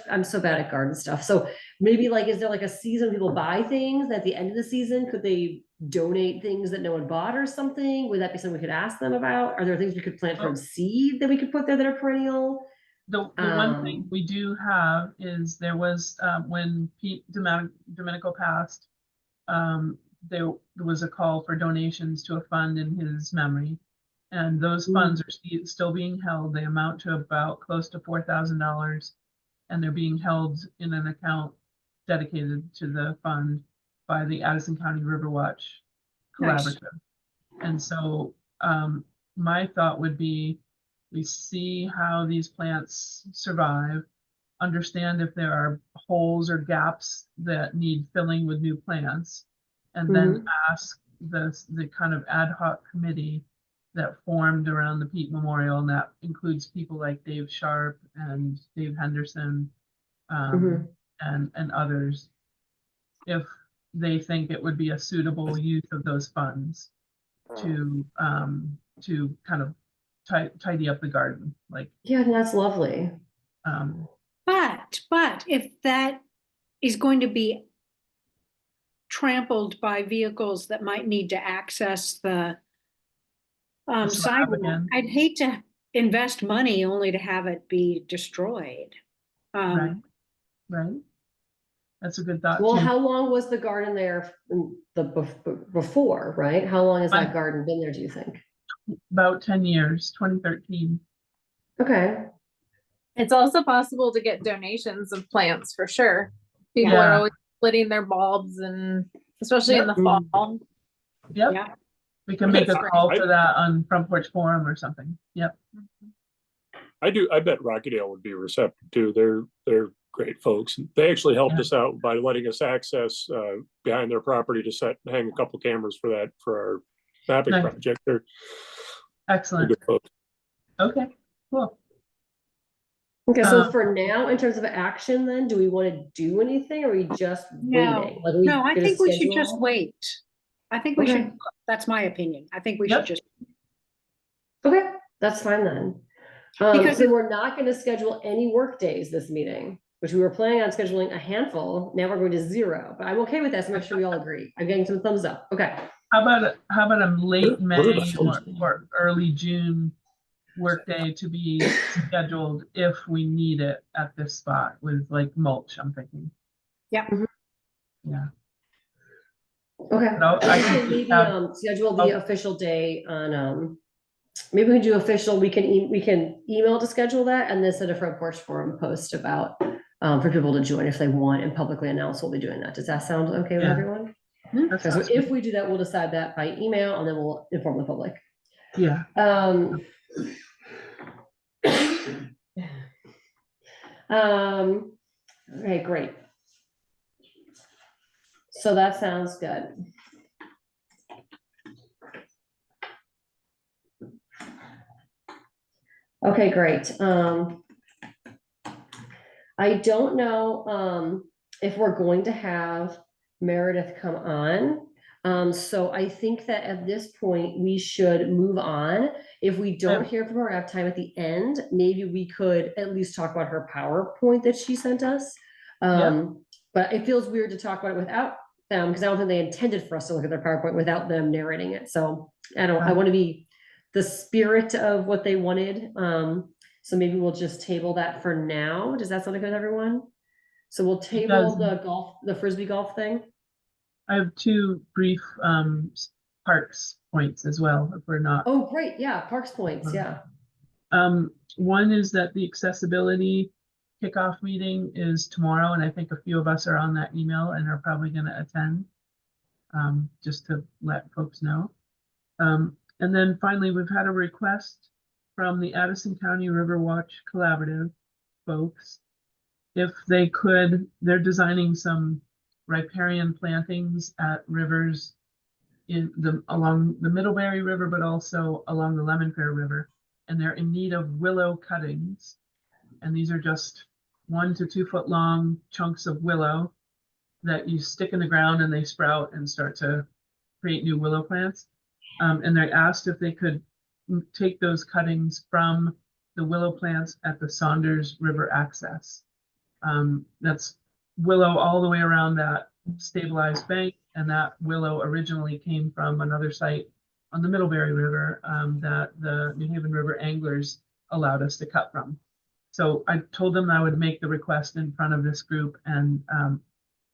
bad at garden stuff. So maybe like, is there like a season people buy things at the end of the season? Could they donate things that no one bought or something? Would that be something we could ask them about? Are there things we could plant from seed that we could put there that are perennial? The one thing we do have is there was, when Pete Domenico passed, there was a call for donations to a fund in his memory. And those funds are still being held. They amount to about close to $4,000, and they're being held in an account dedicated to the fund by the Addison County Riverwatch Collaborative. Nice. And so my thought would be, we see how these plants survive, understand if there are holes or gaps that need filling with new plants, and then ask the kind of ad hoc committee that formed around the Pete Memorial, and that includes people like Dave Sharp and Dave Henderson and others, if they think it would be a suitable use of those funds to kind of tidy up the garden. Like, yeah, that's lovely. But if that is going to be trampled by vehicles that might need to access the sidewalk, I'd hate to invest money only to have it be destroyed. Right. That's a good thought. Well, how long was the garden there before, right? How long has that garden been there, do you think? About 10 years, 2013. Okay. It's also possible to get donations of plants for sure. People are Yeah. always splitting their bulbs, and especially in the Yep. fall. Yep. Yeah. We can make a Right. call for that on Front Porch Forum or something. Yep. I bet Rockydale would be receptive too. They're great folks. They actually helped Yeah. us out by letting us access behind their property to hang a couple cameras for our mapping Nice. project. They're Excellent. good folks. Okay, cool. Okay, so Um, for now, in terms of action, then, do we want to do anything, or are we just No. waiting? Like, are we No, I gonna think we should schedule? just wait. I think we Okay. should, that's my opinion. I think we Yep. should just, Okay, that's fine then. Because So we're not gonna schedule any work days this meeting, which we were planning on scheduling a handful. Now we're going to 0, but I'm okay with that, so make sure we all agree. I'm getting some thumbs up. Okay. how about a late What are the May thumbs? or early June workday to be scheduled if we need it at this spot with like mulch, I'm thinking. yeah, Yeah. Okay. No, I So think we maybe have- schedule the official day on maybe we can do official, we can email to schedule that and then send a Front Porch Forum post about for people to join if they want and publicly announce we'll be doing that. Does that sound okay with Yeah. everyone? That Okay, so sounds if good. we do that, we'll decide that by email and then we'll inform the public. Yeah. Okay, great. So that sounds good. Okay, great. I don't know if we're going to have Meredith come on. So I think that at this point, we should move on. If we don't hear from her at time at the end, maybe we could at least talk about her PowerPoint that she sent us. But it feels weird to talk about it without them, because I don't think they intended for us to look at their PowerPoint without them narrating it. So I want to be the spirit of what they wanted. So maybe we'll just table that for now. Does that sound good with everyone? So we'll table the Frisbee golf thing. I have two brief parks points as well, if we're not. Oh, great. Yeah, Parks Points. Yeah. One is that the accessibility kickoff meeting is tomorrow, and I think a few of us are on that email and are probably going to attend, just to let folks know. And then finally, we've had a request from the Addison County River Watch Collaborative folks. If they could, they're designing some riparian plantings at rivers along the Middlebury River, but also along the Lemon Fair River. And they're in need of willow cuttings. And these are just 1 to 2 foot long chunks of willow that you stick in the ground and they sprout and start to create new willow plants. And they asked if they could take those cuttings from the willow plants at the Saunders River access. That's willow all the way around that stabilized bank, and that willow originally came from another site on the Middlebury River that the New Haven River anglers allowed us to cut from. So I told them I would make the request in front of this group, and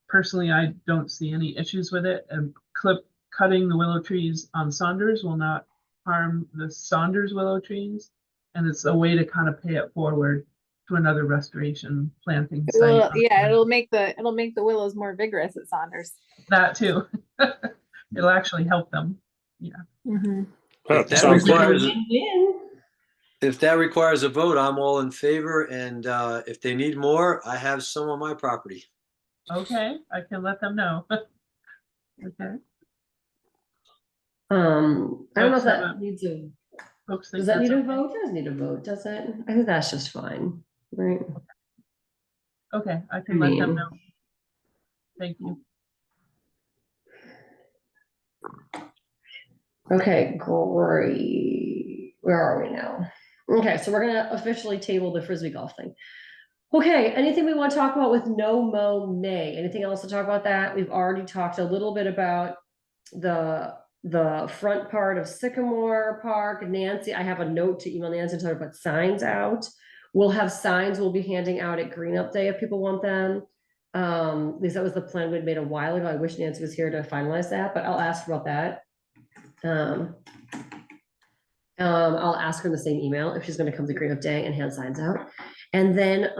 personally, I don't see any issues with it. And cutting the willow trees on Saunders will not harm the Saunders willow trees, and it's a way to kind of pay it forward to another restoration planting site. Well, yeah, it'll make the willows more vigorous at Saunders. That too. It'll actually help them. Yeah. Mm-hmm. If that Sounds requires, Win-win. if that requires a vote, I'm all in favor. And if they need more, I have some on my property. Okay, I can let them know. Okay. I don't know if Folks have that needs a, Folks think does that that's need a okay? vote? It doesn't need a vote, does it? I think that's just fine, right? Okay, I can let them mean- know. Thank you. Okay, great. Where are we now? Okay, so we're gonna officially table the Frisbee golf thing. Okay, anything we want to talk about with No Mow May? Anything else to talk about that? We've already talked a little bit about the front part of Sycamore Park. Nancy, I have a note to email Nancy and tell her to put signs out. We'll have signs we'll be handing out at Green Up Day if people want them. At least that was the plan we'd made a while ago. I wish Nancy was here to finalize that, but I'll ask her about that. I'll ask her in the same email if she's going to come to Green Up Day and hand signs out. And then,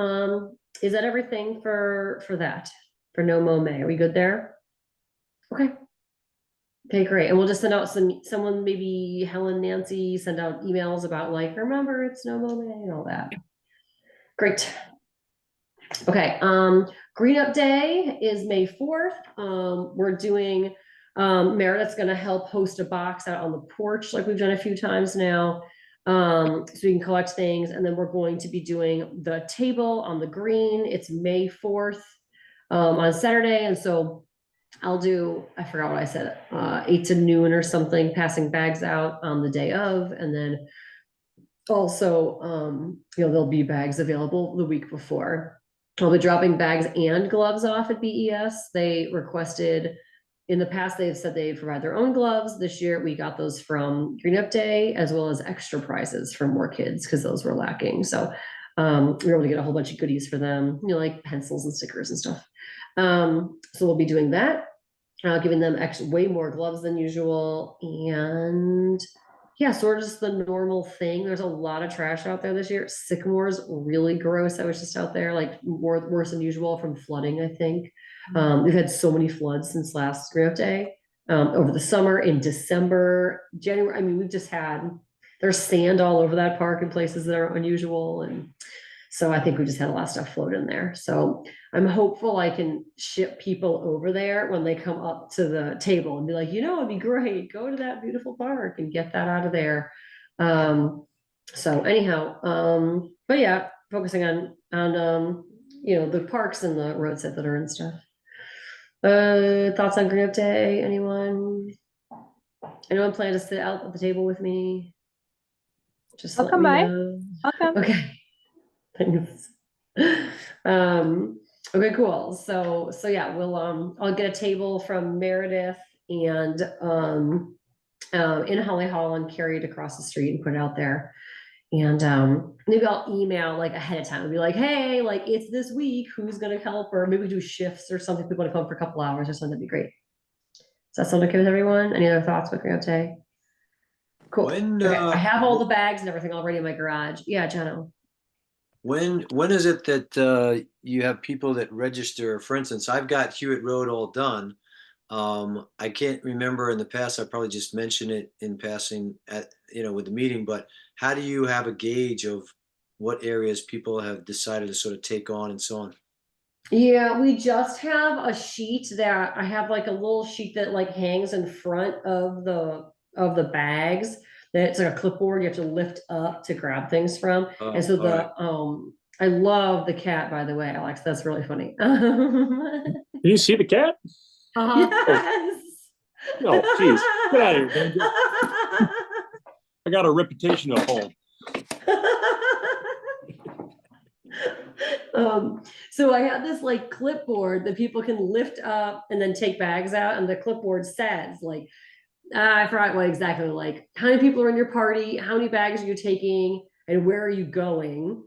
is that everything for that? For No Mow May? Are we good there? Okay. Okay, great. And we'll just send out someone, maybe Helen, Nancy, send out emails about like, remember, it's No Mow May and all that. Great. Okay, Green Up Day is May 4th. We're doing, Meredith's gonna help host a box out on the porch like we've done a few times now. So we can collect things, and then we're going to be doing the table on the green. It's May 4th on Saturday, and so I'll do, I forgot what I said, 8 to noon or something, passing bags out on the day of, and then also, there'll be bags available the week before. I'll be dropping bags and gloves off at BES. They requested, in the past, they've said they provide their own gloves. This year, we got those from Green Up Day, as well as extra prizes for more kids, because those were lacking. So we were able to get a whole bunch of goodies for them, like pencils and stickers and stuff. So we'll be doing that, giving them way more gloves than usual. And yeah, sort of just the normal thing. There's a lot of trash out there this year. Sycamore's really gross. I was just out there, like worse than usual from flooding, I think. We've had so many floods since last Green Up Day. Over the summer, in December, January, I mean, we've just had, there's sand all over that park in places that are unusual. And so I think we just had a lot of stuff float in there. So I'm hopeful I can ship people over there when they come up to the table and be like, it'd be great. Go to that beautiful park and get that out of there. So anyhow, but yeah, focusing on the parks and the roadside litter and stuff. Thoughts on Green Up Day? Anyone planning to sit out at the table with me? Just I'll let come me by. know. I'll come. Okay. Thanks. Okay, cool. So yeah, we'll I'll get a table from Meredith and in Holly Hall and carry it across the street and put it out there. And maybe I'll email like ahead of time and be like, hey, like it's this week, who's gonna help? Or maybe do shifts or something. People want to come for a couple hours or something, that'd be great. Does that sound okay with everyone? Any other thoughts about Green Up Day? Cool. When, okay, I have all the bags and everything already in my garage. Yeah, Jono. When is it that you have people that register? For instance, I've got Hewitt Road all done. I can't remember in the past, I probably just mentioned it in passing at with the meeting, but how do you have a gauge of what areas people have decided to sort of take on and so on? Yeah, we just have a sheet that I have, like a little sheet that like hangs in front of the bags. That's like a clipboard you have to lift up to grab things from. And so I love the cat, by the way, Alex. That's really funny. Can you see the cat? Yes. No, geez, get out of here, man. I got a reputation to hold. So I have this like clipboard that people can lift up and then take bags out, and the clipboard says like, I forgot what exactly, like how many people are in your party, how many bags are you taking, and where are you going,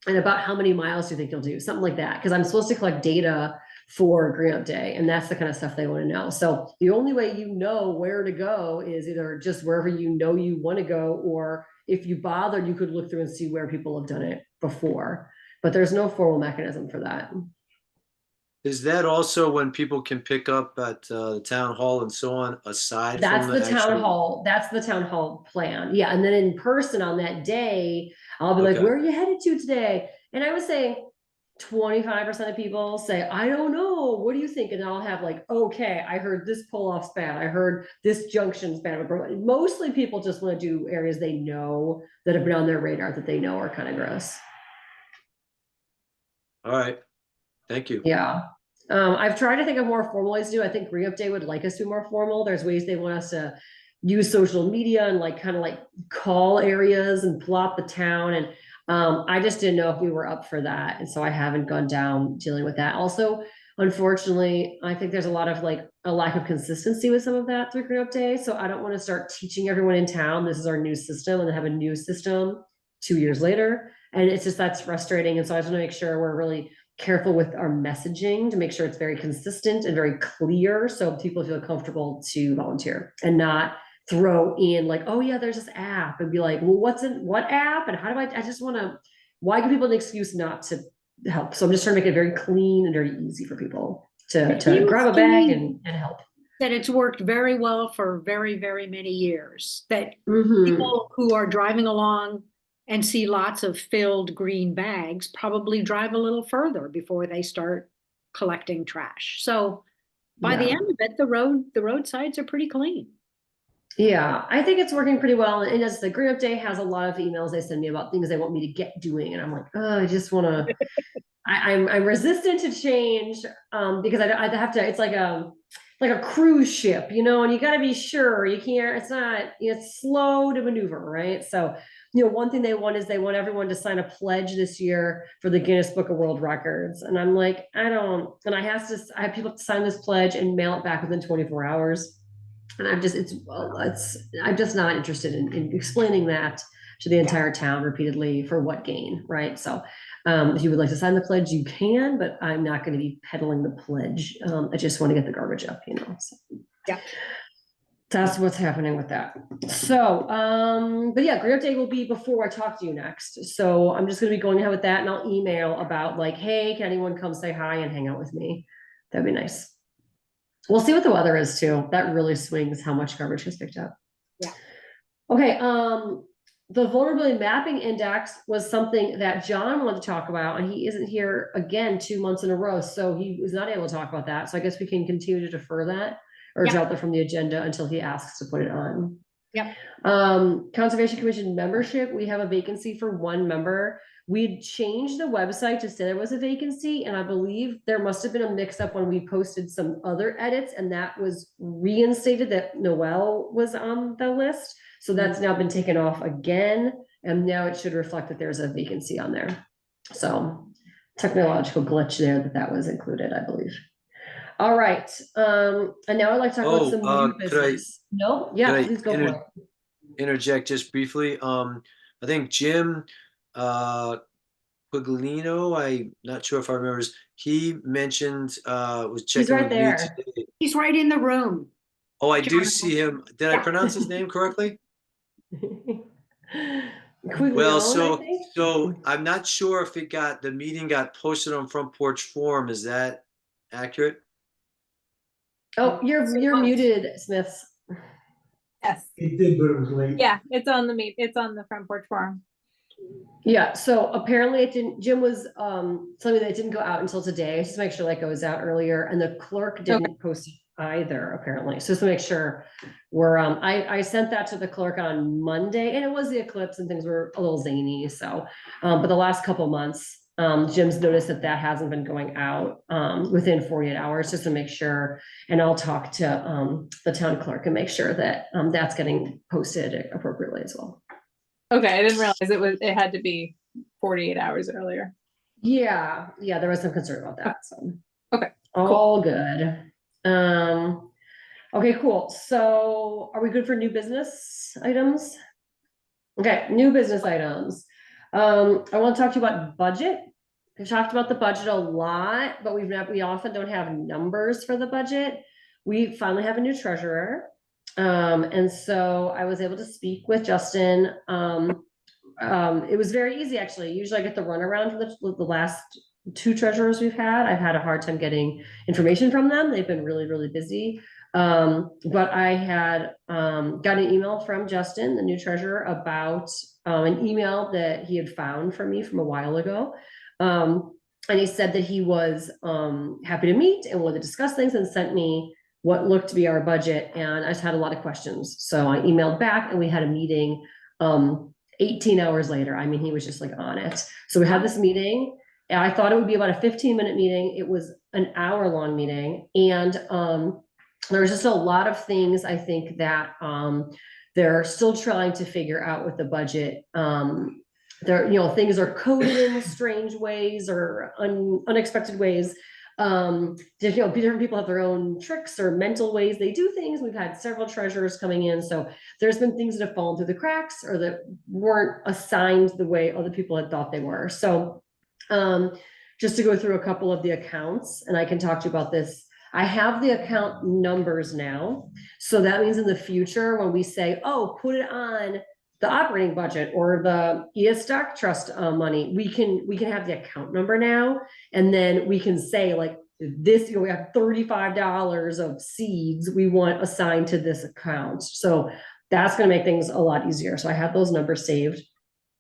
and about how many miles do you think you'll do, something like that, because I'm supposed to collect data for Green Up Day, and that's the kind of stuff they want to know. So the only way you know where to go is either just wherever you want to go, or if you bothered, you could look through and see where people have done it before. But there's no formal mechanism for that. Is that also when people can pick up at the town hall and so on, aside That's from the town hall. That's the town hall plan. Yeah. And then in person on that day, I'll be like, where are you headed to today? And I would say 25% of people say, I don't know. What do you think? And I'll have like, okay, I heard this pull-off's bad. I heard this junction's bad. Mostly people just want to do areas they know that have been on their radar that they know are kind of gross. All right. Thank you. Yeah. I've tried to think of more formal ways to do. I think Green Up Day would like us to be more formal. There's ways they want us to use social media and like kind of like call areas and plot the town. And I just didn't know if we were up for that. And so I haven't gone down dealing with that. Also, unfortunately, I think there's a lot of like a lack of consistency with some of that through Green Up Day. So I don't want to start teaching everyone in town this is our new system and then have a new system 2 years later. And it's just, that's frustrating. And so I just want to make sure we're really careful with our messaging to make sure it's very consistent and very clear, so people feel comfortable to volunteer and not throw in like, oh yeah, there's this app, and be like, well, what app, and how do I just want to why give people an excuse not to help? So I'm just trying to make it very clean and very easy for people to seems grab a to bag me and help. that it's worked very well for very, very many years, that Mhm. people who are driving along and see lots of filled green bags probably drive a little further before they start collecting trash. So by the Yeah. end of it, the roadsides are pretty clean. Yeah, I think it's working pretty well. And as the Green Up Day has a lot of emails they send me about things they want me to get doing. And I'm like, oh, I just want to, I'm resistant to change because I have to, it's like a cruise ship, you know, and you got to be sure you can't, it's slow to maneuver, right? So, you know, one thing they want is they want everyone to sign a pledge this year for the Guinness Book of World Records. And I'm like, I have people to sign this pledge and mail it back within 24 hours. And I'm just not interested in explaining that to the entire town repeatedly for what gain, right? So if you would like to sign the pledge, you can, but I'm not going to be peddling the pledge. I just want to get the garbage up, you know. So. Yeah. That's what's happening with that. So, but yeah, Green Up Day will be before I talk to you next. So I'm just going to be going ahead with that, and I'll email about like, hey, can anyone come say hi and hang out with me? That'd be nice. We'll see what the weather is too. That really swings how much garbage gets picked up. Yeah. Okay. The vulnerability mapping index was something that John wanted to talk about, and he isn't here again 2 months in a row, so he was not able to talk about that. So I guess we can continue to defer that or drop that from the agenda until he asks to put it on. Yep. Conservation Commission membership, we have a vacancy for 1 member. We changed the website to say there was a vacancy, and I believe there must have been a mix-up when we posted some other edits, and that was reinstated that Noel was on the list. So that's now been taken off again, and now it should reflect that there's a vacancy on there. So technological glitch there that was included, I believe. All right, and now I'd like to talk about some new business. No, yeah, please go for it. Interject just briefly. I think Jim Puglino, I'm not sure if I remember, he mentioned was checking He's right with me there. today. He's right in the room. Oh, I do see him. Did I pronounce his name correctly? Well, so I'm not sure if the meeting got posted on Front Porch Forum. Is that accurate? Oh, you're muted, Smiths. Yes. It did, but it was late. Yeah, it's on the Front Porch Forum. Yeah, so apparently it didn't, Jim was something that didn't go out until today, just to make sure that goes out earlier, and the clerk didn't post it either, apparently. So just to make sure we're I sent that to the clerk on Monday, and it was the eclipse and things were a little zany. So but the last couple months, Jim's noticed that hasn't been going out within 48 hours, just to make sure. And I'll talk to the town clerk and make sure that that's getting posted appropriately as well. Okay, I didn't realize it had to be 48 hours earlier. Yeah, there was some concern about that. So okay, all good. Okay, cool. So are we good for new business items? Okay, new business items. I want to talk to you about budget. We've talked about the budget a lot, but we often don't have numbers for the budget. We finally have a new treasurer. And so I was able to speak with Justin. It was very easy, actually. Usually I get the runaround for the last 2 treasurers we've had. I've had a hard time getting information from them. They've been really, really busy. But I had got an email from Justin, the new treasurer, about an email that he had found for me from a while ago. And he said that he was happy to meet and wanted to discuss things, and sent me what looked to be our budget. And I just had a lot of questions. So I emailed back, and we had a meeting 18 hours later. I mean, he was just like on it. So we had this meeting, and I thought it would be about a 15-minute meeting. It was an hour-long meeting. And there was just a lot of things, I think, that they're still trying to figure out with the budget. Things are coded in strange ways or unexpected ways. Different people have their own tricks or mental ways they do things. We've had several treasurers coming in, so there's been things that have fallen through the cracks or that weren't assigned the way other people had thought they were. So just to go through a couple of the accounts, and I can talk to you about this. I have the account numbers now, so that means in the future when we say, oh, put it on the operating budget or the ES stock trust money, we can have the account number now, and then we can say like this, we have $35 of seeds we want assigned to this account. So that's going to make things a lot easier. So I have those numbers saved,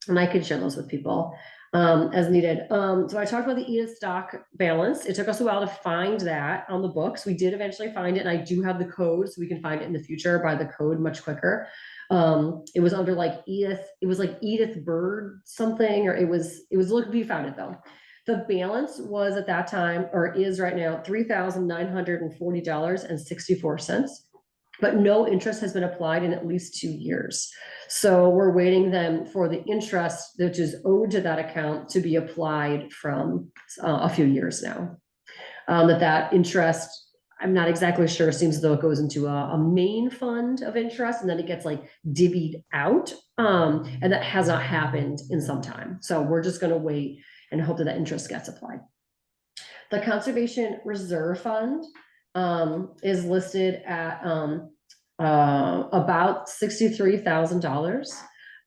and I can share those with people as needed. So I talked about the ES stock balance. It took us a while to find that on the books. We did eventually find it, and I do have the code, so we can find it in the future by the code much quicker. It was under like Edith, it was like Edith Bird something, or it was look, we found it though. The balance was at that time, or is right now, $3,940.64. But no interest has been applied in at least 2 years. So we're waiting then for the interest which is owed to that account to be applied from a few years now. That interest, I'm not exactly sure, it seems as though it goes into a main fund of interest and then it gets like divvied out. And that has not happened in some time. So we're just gonna wait and hope that that interest gets applied. The Conservation Reserve Fund is listed at about $63,000.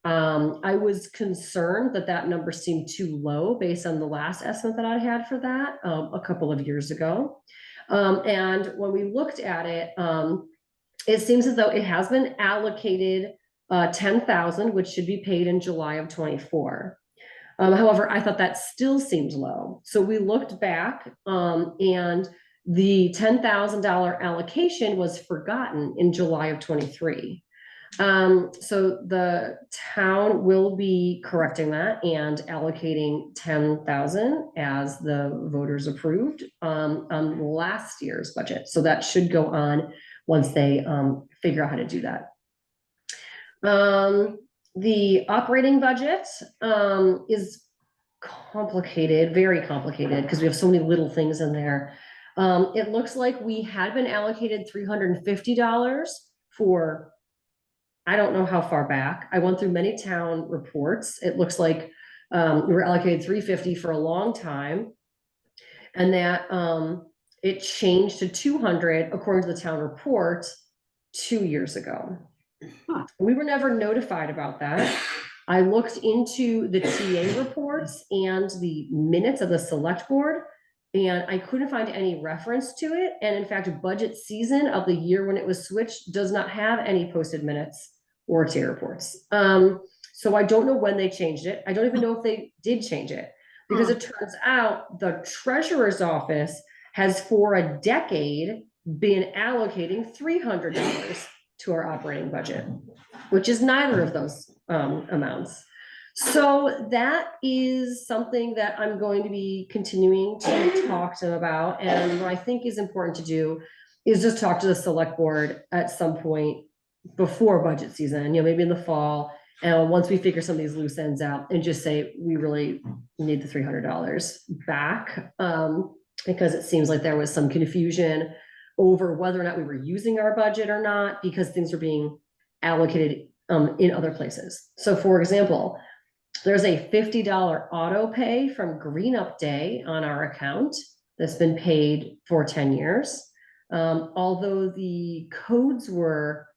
I was concerned that that number seemed too low based on the last estimate that I had for that a couple of years ago. And when we looked at it, it seems as though it has been allocated $10,000, which should be paid in July of 24. However, I thought that still seemed low. So we looked back and the $10,000 allocation was forgotten in July of 23. So the town will be correcting that and allocating 10,000 as the voters approved on last year's budget. So that should go on once they figure out how to do that. The operating budget is complicated, very complicated, because we have so many little things in there. It looks like we had been allocated $350 for, I don't know how far back. I went through many town reports. It looks like we were allocated $350 for a long time, and that it changed to $200 according to the town report 2 years ago. We were never notified about that. I looked into the TA reports and the minutes of the select board, and I couldn't find any reference to it. And in fact, budget season of the year when it was switched does not have any posted minutes or TA reports. So I don't know when they changed it. I don't even know if they did change it, because it turns out the treasurer's office has for a decade been allocating $300 to our operating budget, which is neither of those amounts. So that is something that I'm going to be continuing to talk to them about. And what I think is important to do is just talk to the select board at some point before budget season, maybe in the fall. And once we figure some of these loose ends out, and just say, we really need the $300 back, because it seems like there was some confusion over whether or not we were using our budget or not, because things were being allocated in other places. So for example, there's a $50 auto pay from Green Up Day on our account that's been paid for 10 years. Although the codes were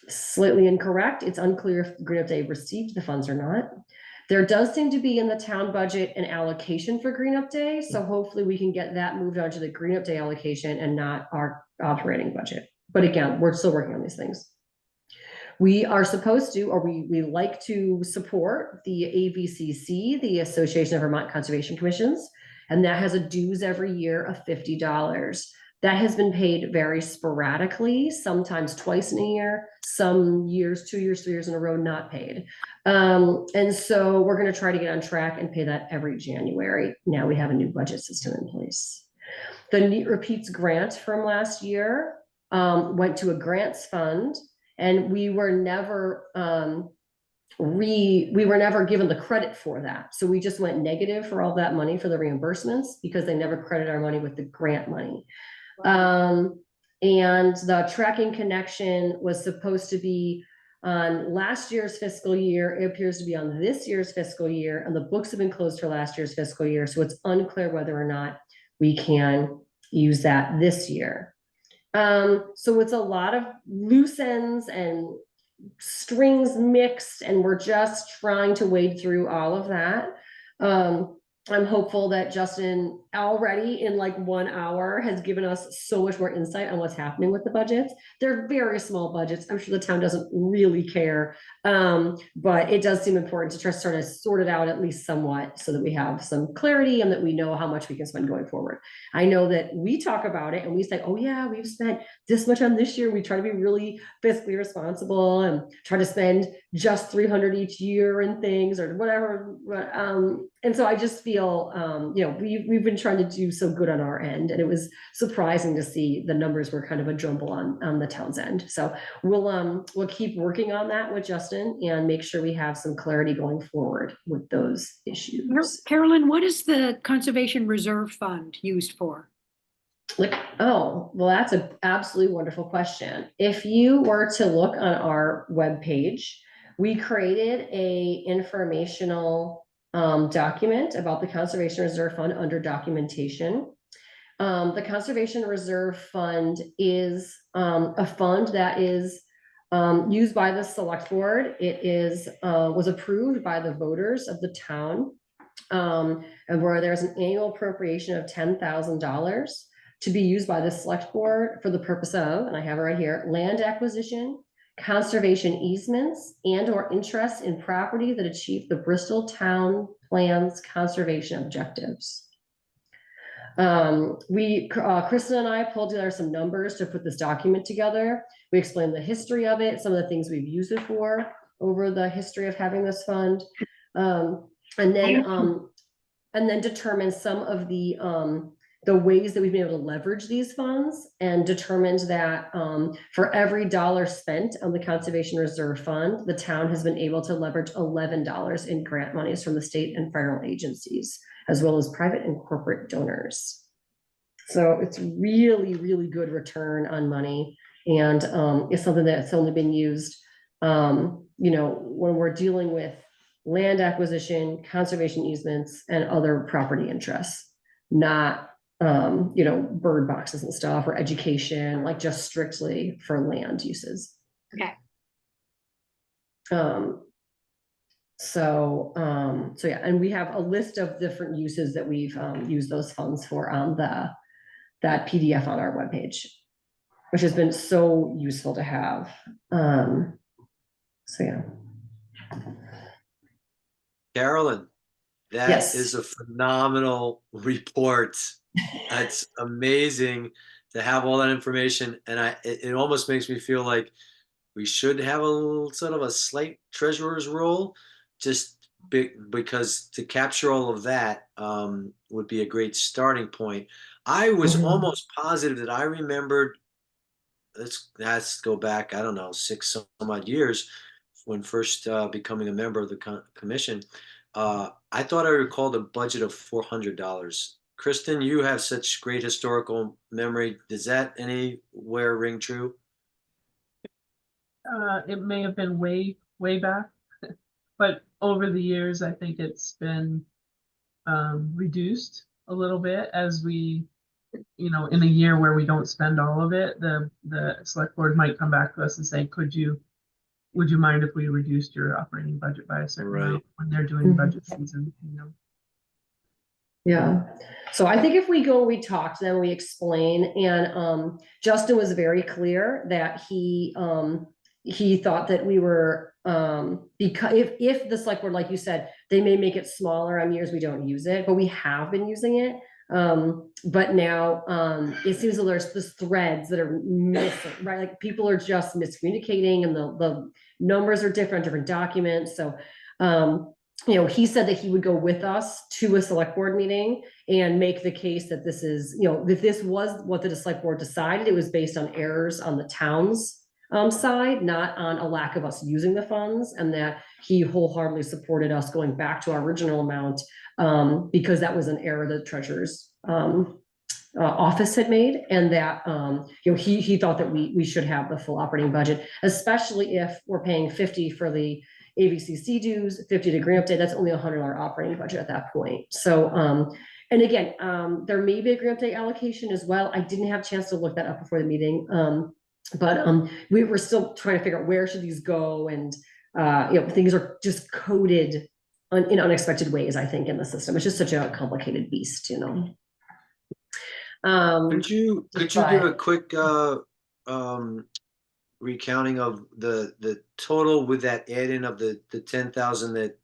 slightly incorrect, it's unclear if Green Up Day received the funds or not. There does seem to be in the town budget an allocation for Green Up Day, so hopefully we can get that moved on to the Green Up Day allocation and not our operating budget. But again, we're still working on these things. We are supposed to, or we like to support the AVCC, the Association of Vermont Conservation Commissions, and that has a dues every year of $50. That has been paid very sporadically, sometimes twice in a year, some years, 2 years, 3 years in a row, not paid. And so we're going to try to get on track and pay that every January. Now we have a new budget system in place. The Neat Repeats grant from last year went to a grants fund, and we were never given the credit for that. So we just went negative for all that money for the reimbursements, because they never credit our money with the grant money. And the tracking connection was supposed to be on last year's fiscal year. It appears to be on this year's fiscal year, and the books have been closed for last year's fiscal year. So it's unclear whether or not we can use that this year. So it's a lot of loose ends and strings mixed, and we're just trying to wade through all of that. I'm hopeful that Justin already in like 1 hour has given us so much more insight on what's happening with the budgets. They're very small budgets. I'm sure the town doesn't really care. But it does seem important to try to sort of sort it out at least somewhat so that we have some clarity and that we know how much we can spend going forward. I know that we talk about it and we say, oh yeah, we've spent this much on this year. We try to be really fiscally responsible and try to spend just 300 each year and things or whatever. And so I just feel, we've been trying to do so good on our end, and it was surprising to see the numbers were kind of a jumble on the town's end. So we'll keep working on that with Justin and make sure we have some clarity going forward with those issues. Carolyn, what is the Conservation Reserve Fund used for? Oh, well, that's an absolutely wonderful question. If you were to look on our webpage, we created a informational document about the Conservation Reserve Fund under documentation. The Conservation Reserve Fund is a fund that is used by the select board. It was approved by the voters of the town, and where there's an annual appropriation of $10,000 to be used by the select board for the purpose of, and I have it right here, land acquisition, conservation easements, and or interest in property that achieve the Bristol Town Plan's conservation objectives. Kristen and I pulled together some numbers to put this document together. We explained the history of it, some of the things we've used it for over the history of having this fund, and then determine some of the ways that we've been able to leverage these funds, and determined that for every dollar spent on the Conservation Reserve Fund, the town has been able to leverage $11 in grant monies from the state and federal agencies, as well as private and corporate donors. So it's really, really good return on money, and it's something that's only been used, when we're dealing with land acquisition, conservation easements, and other property interests, not bird boxes and stuff, or education, like just strictly for land uses. Okay. So yeah, and we have a list of different uses that we've used those funds for on that PDF on our webpage, which has been so useful to have. So yeah. Carolyn, that Yes. is a phenomenal report. That's amazing to have all that information, and it almost makes me feel like we should have a sort of a slight treasurer's role, just because to capture all of that would be a great starting point. I was almost positive that I remembered. Let's go back, I don't know, 6 some odd years when first becoming a member of the commission. I thought I recalled a budget of $400. Kristen, you have such great historical memory. Does that anywhere ring true? It may have been way back, but over the years, I think it's been reduced a little bit as we, in a year where we don't spend all of it, the select board might come back to us and say, would you mind if we reduced your operating budget by a certain amount when they're doing budget season, Yeah. So I think if we talk to them, we explain, and Justin was very clear that he thought that we were, because if the select board, like you said, they may make it smaller on years we don't use it, but we have been using it. But now it seems that there's this threads that are missing, right? Like people are just miscommunicating, and the numbers are different documents. So he said that he would go with us to a select board meeting and make the case that this is, if this was what the select board decided, it was based on errors on the town's side, not on a lack of us using the funds, and that he wholeheartedly supported us going back to our original amount because that was an error the treasurer's office had made, and that he thought that we should have the full operating budget, especially if we're paying $50 for the AVCC dues, $50 to green update. That's only $100 operating budget at that point. So and again, there may be a green update allocation as well. I didn't have a chance to look that up before the meeting. But we were still trying to figure out where should these go, and things are just coded in unexpected ways, I think, in the system. It's just such a complicated beast, Could you give a quick recounting of the total with that add-in of the 10,000 that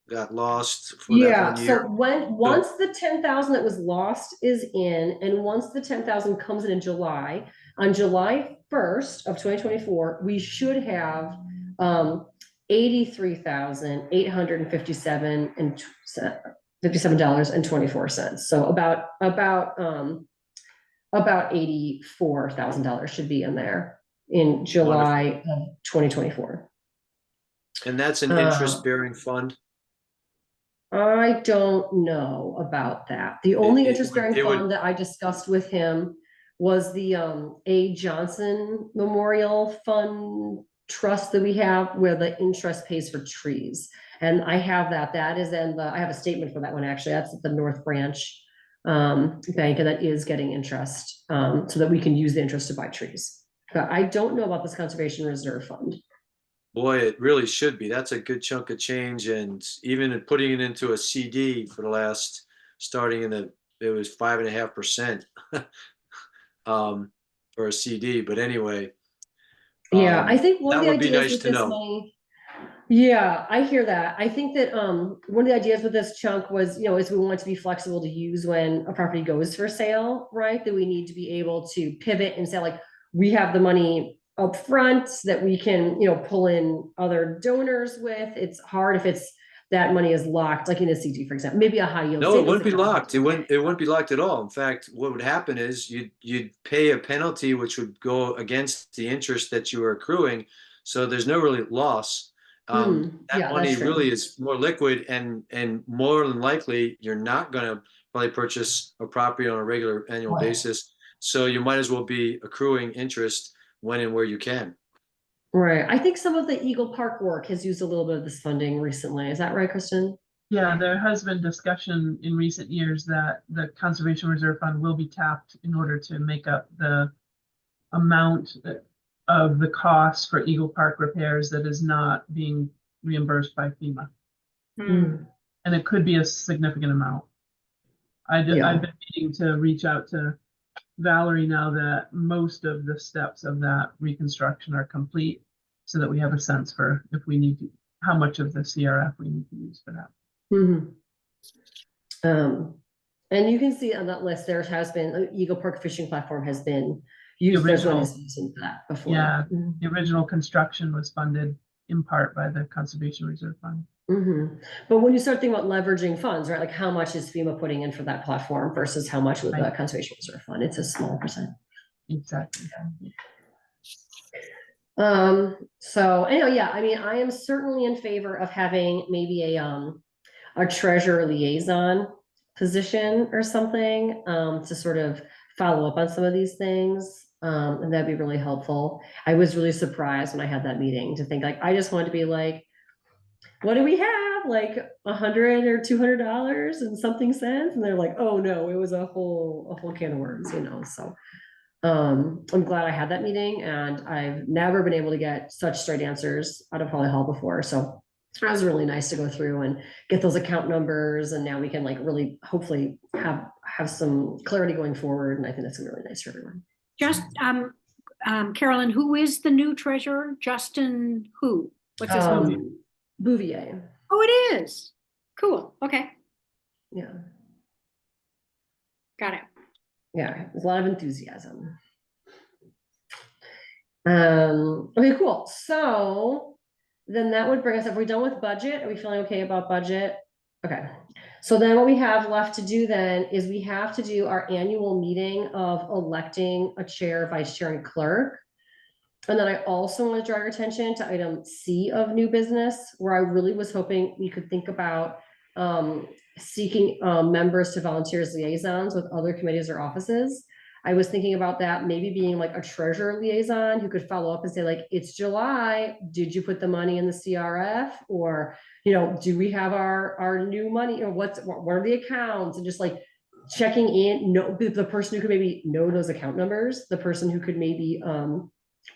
got lost for that 1 year? So once the 10,000 that was lost is in, and once the 10,000 comes in July, on July 1st of 2024, we should have $83,857 and $57.24. So about $84,000 should be in there in July of 2024. And that's an interest-bearing fund? I don't know about that. The only interest-bearing fund that I discussed with him was the A. Johnson Memorial Fund Trust that we have, where the interest pays for trees. And I have that. That is in I have a statement for that one, actually. That's at the North Branch Bank, and that is getting interest, so that we can use the interest to buy trees. But I don't know about this Conservation Reserve Fund. Boy, it really should be. That's a good chunk of change. And even putting it into a CD for the last, starting it was 5.5% for a CD. But anyway. Yeah, I think one of the would be ideas nice with to this know. money. Yeah, I hear that. I think that one of the ideas with this chunk was, is we want to be flexible to use when a property goes for sale, right? That we need to be able to pivot and say, like, we have the money up front that we can, pull in other donors with. It's hard if that money is locked, like in a CD, for example, maybe a high yield. No, it wouldn't be locked. It wouldn't be locked at all. In fact, what would happen is you'd pay a penalty, which would go against the interest that you are accruing. So there's no really loss. That money really is more liquid, and more than likely you're not going to probably purchase a property on a regular annual basis. So you might as well be accruing interest when and where you can. Right. I think some of the Eagle Park work has used a little bit of this funding recently. Is that right, Kristen? Yeah, there has been discussion in recent years that the Conservation Reserve Fund will be tapped in order to make up the amount of the cost for Eagle Park repairs that is not being reimbursed by FEMA. And it could be a significant amount. I've been needing to reach out to Valerie now that most of the steps of that reconstruction are complete, so that we have a sense for if we need to, how much of the CRF we need to use for that. And you can see on that list, there has been Eagle Park Fishing Platform has been used as one for that before. Yeah, the original construction was funded in part by the Conservation Reserve Fund. But when you start thinking about leveraging funds, right, like how much is FEMA putting in for that platform versus how much with the Conservation Reserve Fund, it's a small percent. Exactly. So anyway, yeah, I mean, I am certainly in favor of having maybe a treasurer liaison position or something, to sort of follow up on some of these things. And that'd be really helpful. I was really surprised when I had that meeting to think, like, I just wanted to be like, what do we have? Like $100 or $200 and something cents? And they're like, oh no, it was a whole can of worms, so. I'm glad I had that meeting, and I've never been able to get such straight answers out of Holly Hall before. So it was really nice to go through and get those account numbers. And now we can really hopefully have some clarity going forward. And I think that's gonna be really nice for everyone. Just, Carolyn, who is the new treasurer? Justin who? What's his name? Bouvier. Oh, it is. Cool. Okay. Yeah. Got it. Yeah, there's a lot of enthusiasm. Okay, cool. So then that would bring us, if we're done with budget, are we feeling okay about budget? Okay. So then what we have left to do then is we have to do our annual meeting of electing a chair, vice chair, and clerk. And then I also want to draw your attention to item C of new business, where I really was hoping we could think about seeking members to volunteer as liaisons with other committees or offices. I was thinking about that maybe being like a treasurer liaison who could follow up and say, like, it's July, did you put the money in the CRF? Or, do we have our new money, or what are the accounts? And just like checking in, the person who could maybe know those account numbers, the person who could maybe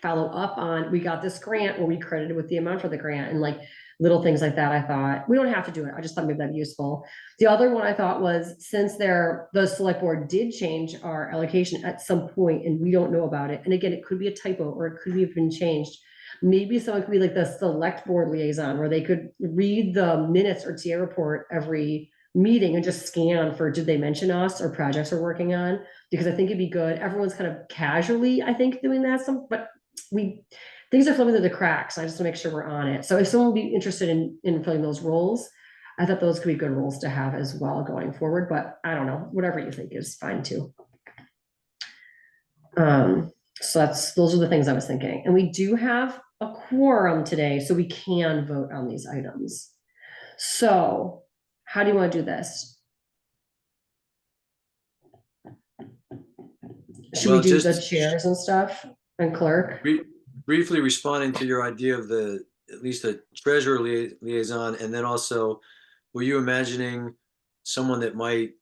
follow up on, we got this grant, or we credited with the amount for the grant, and like little things like that. I thought, we don't have to do it. I just thought maybe that'd be useful. The other one I thought was, since the select board did change our allocation at some point and we don't know about it, and again, it could be a typo or it could have been changed. Maybe someone could be like the select board liaison, where they could read the minutes or TA report every meeting and just scan for, did they mention us or projects we're working on? Because I think it'd be good. Everyone's kind of casually, I think, doing that, but things are flipping through the cracks. I just want to make sure we're on it. So if someone would be interested in filling those roles, I thought those could be good roles to have as well going forward, but I don't know, whatever you think is fine too. So those are the things I was thinking. And we do have a quorum today, so we can vote on these items. So how do you want to do this? Should we Well, do the just- chairs and stuff and clerk? Briefly responding to your idea of at least a treasurer liaison, and then also, were you imagining someone that might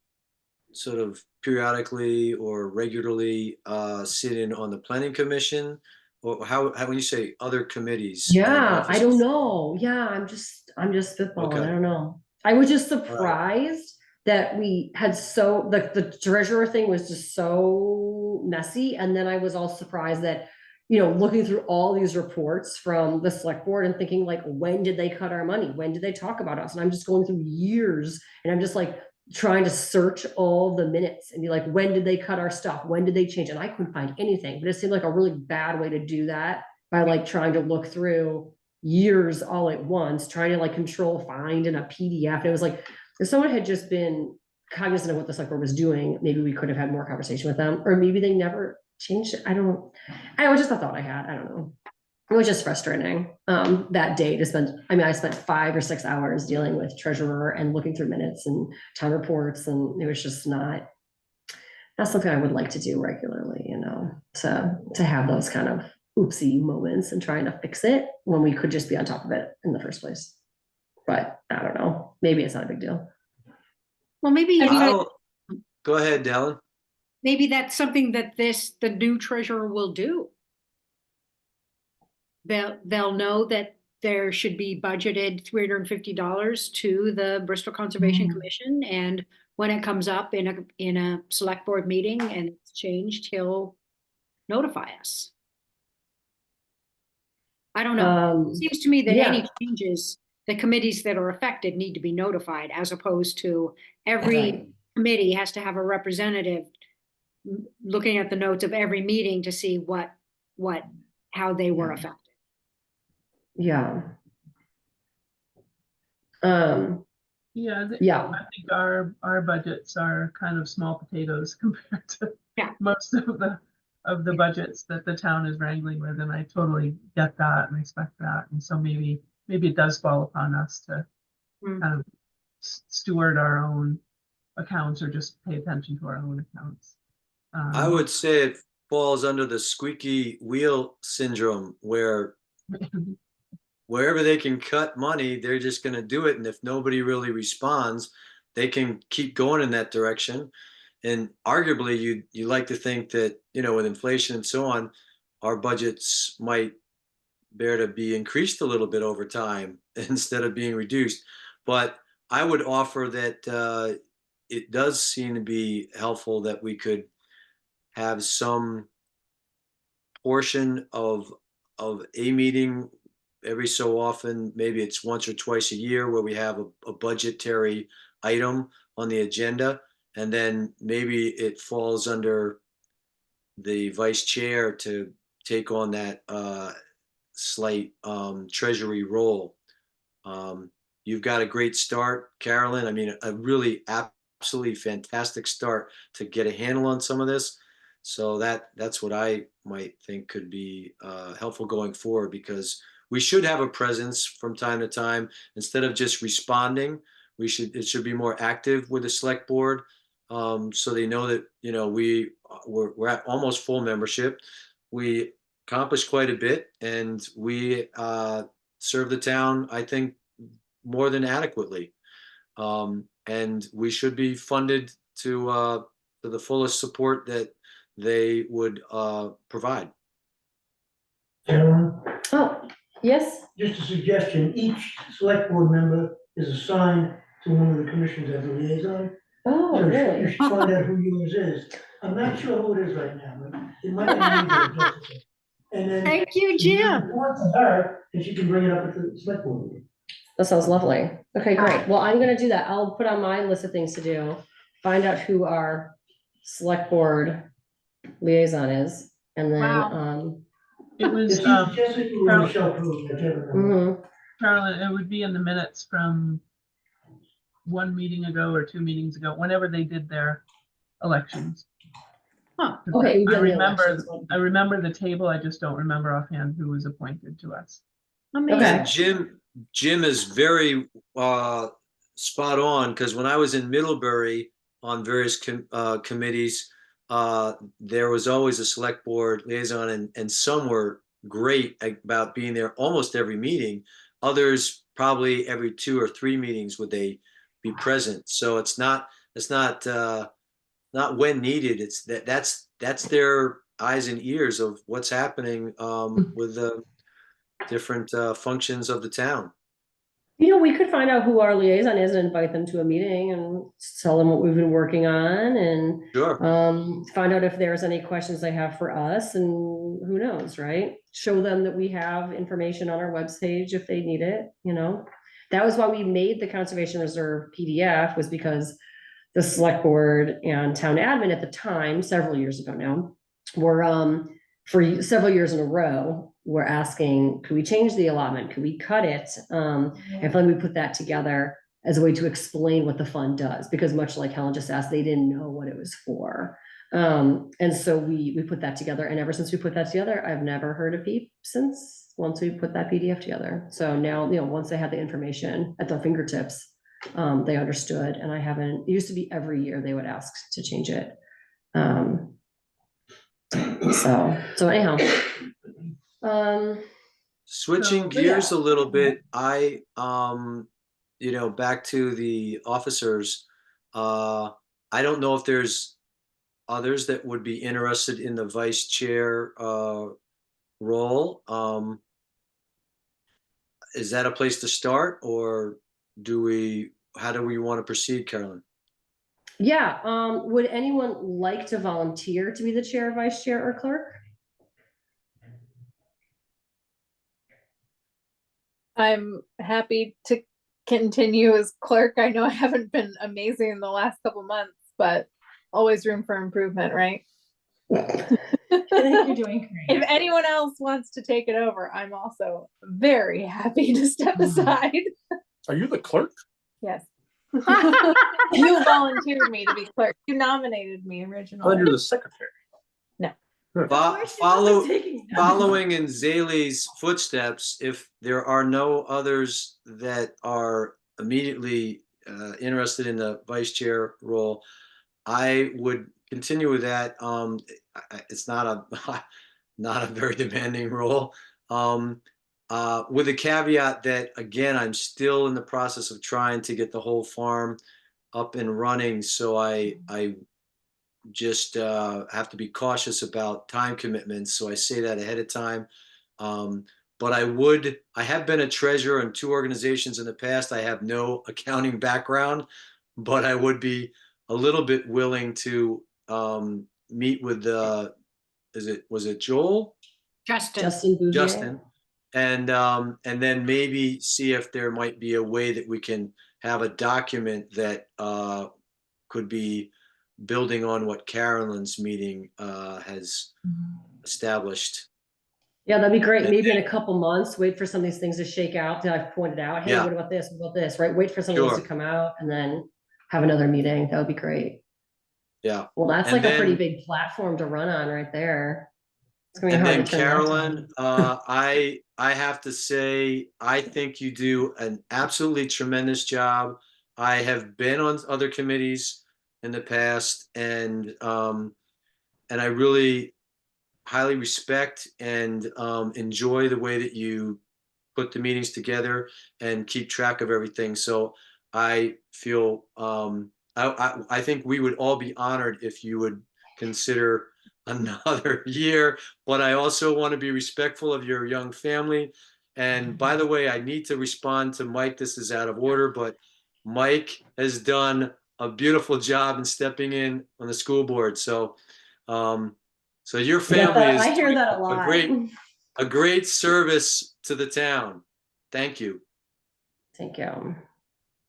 sort of periodically or regularly sit in on the planning commission? Or how when you say other committees? and Yeah, I don't offices? know. Yeah, I'm just spitballing. Okay. I don't know. I was just surprised that we had the treasurer thing was just so messy. And then I was also surprised that, looking through all these reports from the select board and thinking like, when did they cut our money? When did they talk about us? And I'm just going through years and I'm just like trying to search all the minutes and be like, when did they cut our stuff? When did they change? And I couldn't find anything, but it seemed like a really bad way to do that, by like trying to look through years all at once, trying to like control find in a PDF. And it was like, if someone had just been cognizant of what the select board was doing, maybe we could have had more conversation with them, or maybe they never changed it. I was just a thought I had. I don't know. It was just frustrating that day to spend. I spent 5 or 6 hours dealing with treasurer and looking through minutes and town reports, and it was just not something I would like to do regularly, to have those kind of oopsie moments and trying to fix it when we could just be on top of it in the first place. But I don't know, maybe it's not a big deal. Well, maybe, Go ahead, Dallin. maybe that's something that the new treasurer will do. They'll know that there should be budgeted $350 to the Bristol Conservation Commission, and when it comes up in a select board meeting and it's changed, he'll notify us. I don't know. It seems to me that any changes, the committees that are affected need to be notified, as opposed to every committee has to have a representative looking at the notes of every meeting to see how they were affected. Yeah. Yeah, Yeah. I think our budgets are kind of small potatoes compared to most of the budgets that the town is wrangling with, and I totally get that and respect that. And so maybe it does fall upon us to kind of steward our own accounts, or just pay attention to our own accounts. I would say it falls under the squeaky wheel syndrome, where wherever they can cut money, they're just going to do it. And if nobody really responds, they can keep going in that direction. And arguably, you like to think that, with inflation and so on, our budgets might bear to be increased a little bit over time instead of being reduced. But I would offer that it does seem to be helpful that we could have some portion of a meeting every so often, maybe it's once or twice a year, where we have a budgetary item on the agenda, and then maybe it falls under the vice chair to take on that slight treasury role. You've got a great start, Carolyn. I mean, a really absolutely fantastic start to get a handle on some of this. So that's what I might think could be helpful going forward, because we should have a presence from time to time instead of just responding. It should be more active with the select board, so they know that we're at almost full membership. We accomplished quite a bit, and we serve the town, I think, more than adequately, and we should be funded to the fullest support that they would provide. Carolyn, Oh, yes, just a suggestion, each select board member is assigned to one of the commissions as a liaison. oh, So you really? should find out who yours is. I'm not sure who it is right now, but it might be me or Jessica. And then Thank you, you Jim. report to her, and she can bring it up at the select board meeting. That sounds lovely. Okay, great. Well, I'm gonna do that. I'll put on my list of things to do, find out who our select board liaison is, and then, Wow. It was, It's either Jessica or Carol- Michelle Cruz, whichever. one. Carolyn, it would be in the minutes from one meeting ago or 2 meetings ago, whenever they did their elections. Huh, Okay, it would be I on the remember, elections one. I remember the table, I just don't remember offhand who was appointed to us. amazing. Okay. And Jim is very spot on, because when I was in Middlebury on various committees, there was always a select board liaison, and some were great about being there almost every meeting. Others probably every 2 or 3 meetings would they be present. So it's not not when needed. It's that's their eyes and ears of what's happening with the different functions of the town. You know, we could find out who our liaison is and invite them to a meeting and tell them what we've been working on and Sure. find out if there's any questions they have for us, and who knows, right? Show them that we have information on our webpage if they need it, you know? That was why we made the Conservation Reserve PDF, was because the select board and town admin at the time, several years ago now, were for several years in a row, we're asking, could we change the allotment? Could we cut it? And finally, we put that together as a way to explain what the fund does, because much like Helen just asked, they didn't know what it was for. And so we put that together, and ever since we put that together, I've never heard a peep since, once we put that PDF together. So now, you know, once they had the information at their fingertips, they understood, and I haven't, it used to be every year they would ask to change it. So anyhow. Switching So- gears a little bit, I you know, back to the officers, I don't know if there's others that would be interested in the vice chair role. Is that a place to start, or how do we want to proceed, Carolyn? Yeah, would anyone like to volunteer to be the chair, vice chair, or clerk? I'm happy to continue as clerk. I know I haven't been amazing in the last couple months, but always room for improvement, right? I think you're doing great. If anyone else wants to take it over, I'm also very happy to step aside. Are you the clerk? Yes. You volunteered me to be clerk. You nominated me originally. You're the secretary. Following in Zaley's footsteps, if there are no others that are immediately interested in the vice chair role, I would continue with that. It's not a not a very demanding role, with the caveat that, again, I'm still in the process of trying to get the whole farm up and running. So I just have to be cautious about time commitments. So I say that ahead of time. But I have been a treasurer in 2 organizations in the past. I have no accounting background, but I would be a little bit willing to meet with was it Joel? Justin Bouvier. Justin. And then maybe see if there might be a way that we can have a document that could be building on what Carolyn's meeting has established. Yeah, that'd be great. And Maybe in then- a couple months, wait for some of these things to shake out that I've pointed out. Hey, Yeah. what about this? What about this? Right? Wait for some of those Sure. to come out and then have another meeting. That would be great. Yeah. Well, that's And like a pretty then- big platform to run on right there. It's gonna be And hard then to turn that Carolyn, down. I have to say, I think you do an absolutely tremendous job. I have been on other committees in the past, and I really highly respect and enjoy the way that you put the meetings together and keep track of everything. So I feel I think we would all be honored if you would consider another year, but I also want to be respectful of your young family. And by the way, I need to respond to Mike. This is out of order, but Mike has done a beautiful job in stepping in on the school board. So, so your family is I hear doing that a lot. a great service to the town. Thank you. Thank you.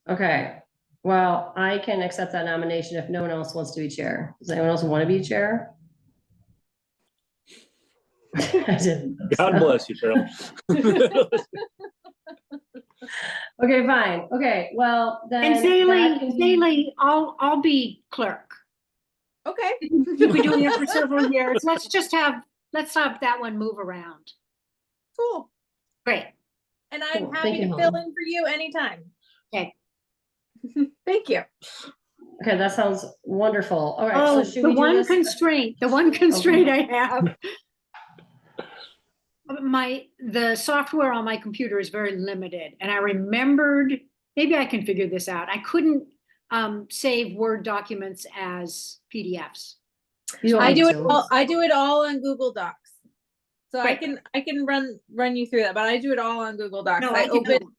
Okay, well, I can accept that nomination if no one else wants to be chair. Does anyone else want to be chair? I didn't. God bless you, Carol. Okay, fine. Okay, well, then. And that can be- Zaley, I'll be clerk. Okay. You've been doing it for several years. Let's have that one move around. Cool. Great. And I'm Cool. happy Thank you, to fill Helen. in for you anytime. Okay. Thank you. Okay, that sounds wonderful. All right, Oh, so should the we do one this? constraint I have. The software on my computer is very limited, and I remembered, maybe I can figure this out. I couldn't save Word documents as PDFs. You don't I need do it to. all. I do it all on Google Docs. So Right. I can run you through that, but I do it all on Google Docs. No, I I can-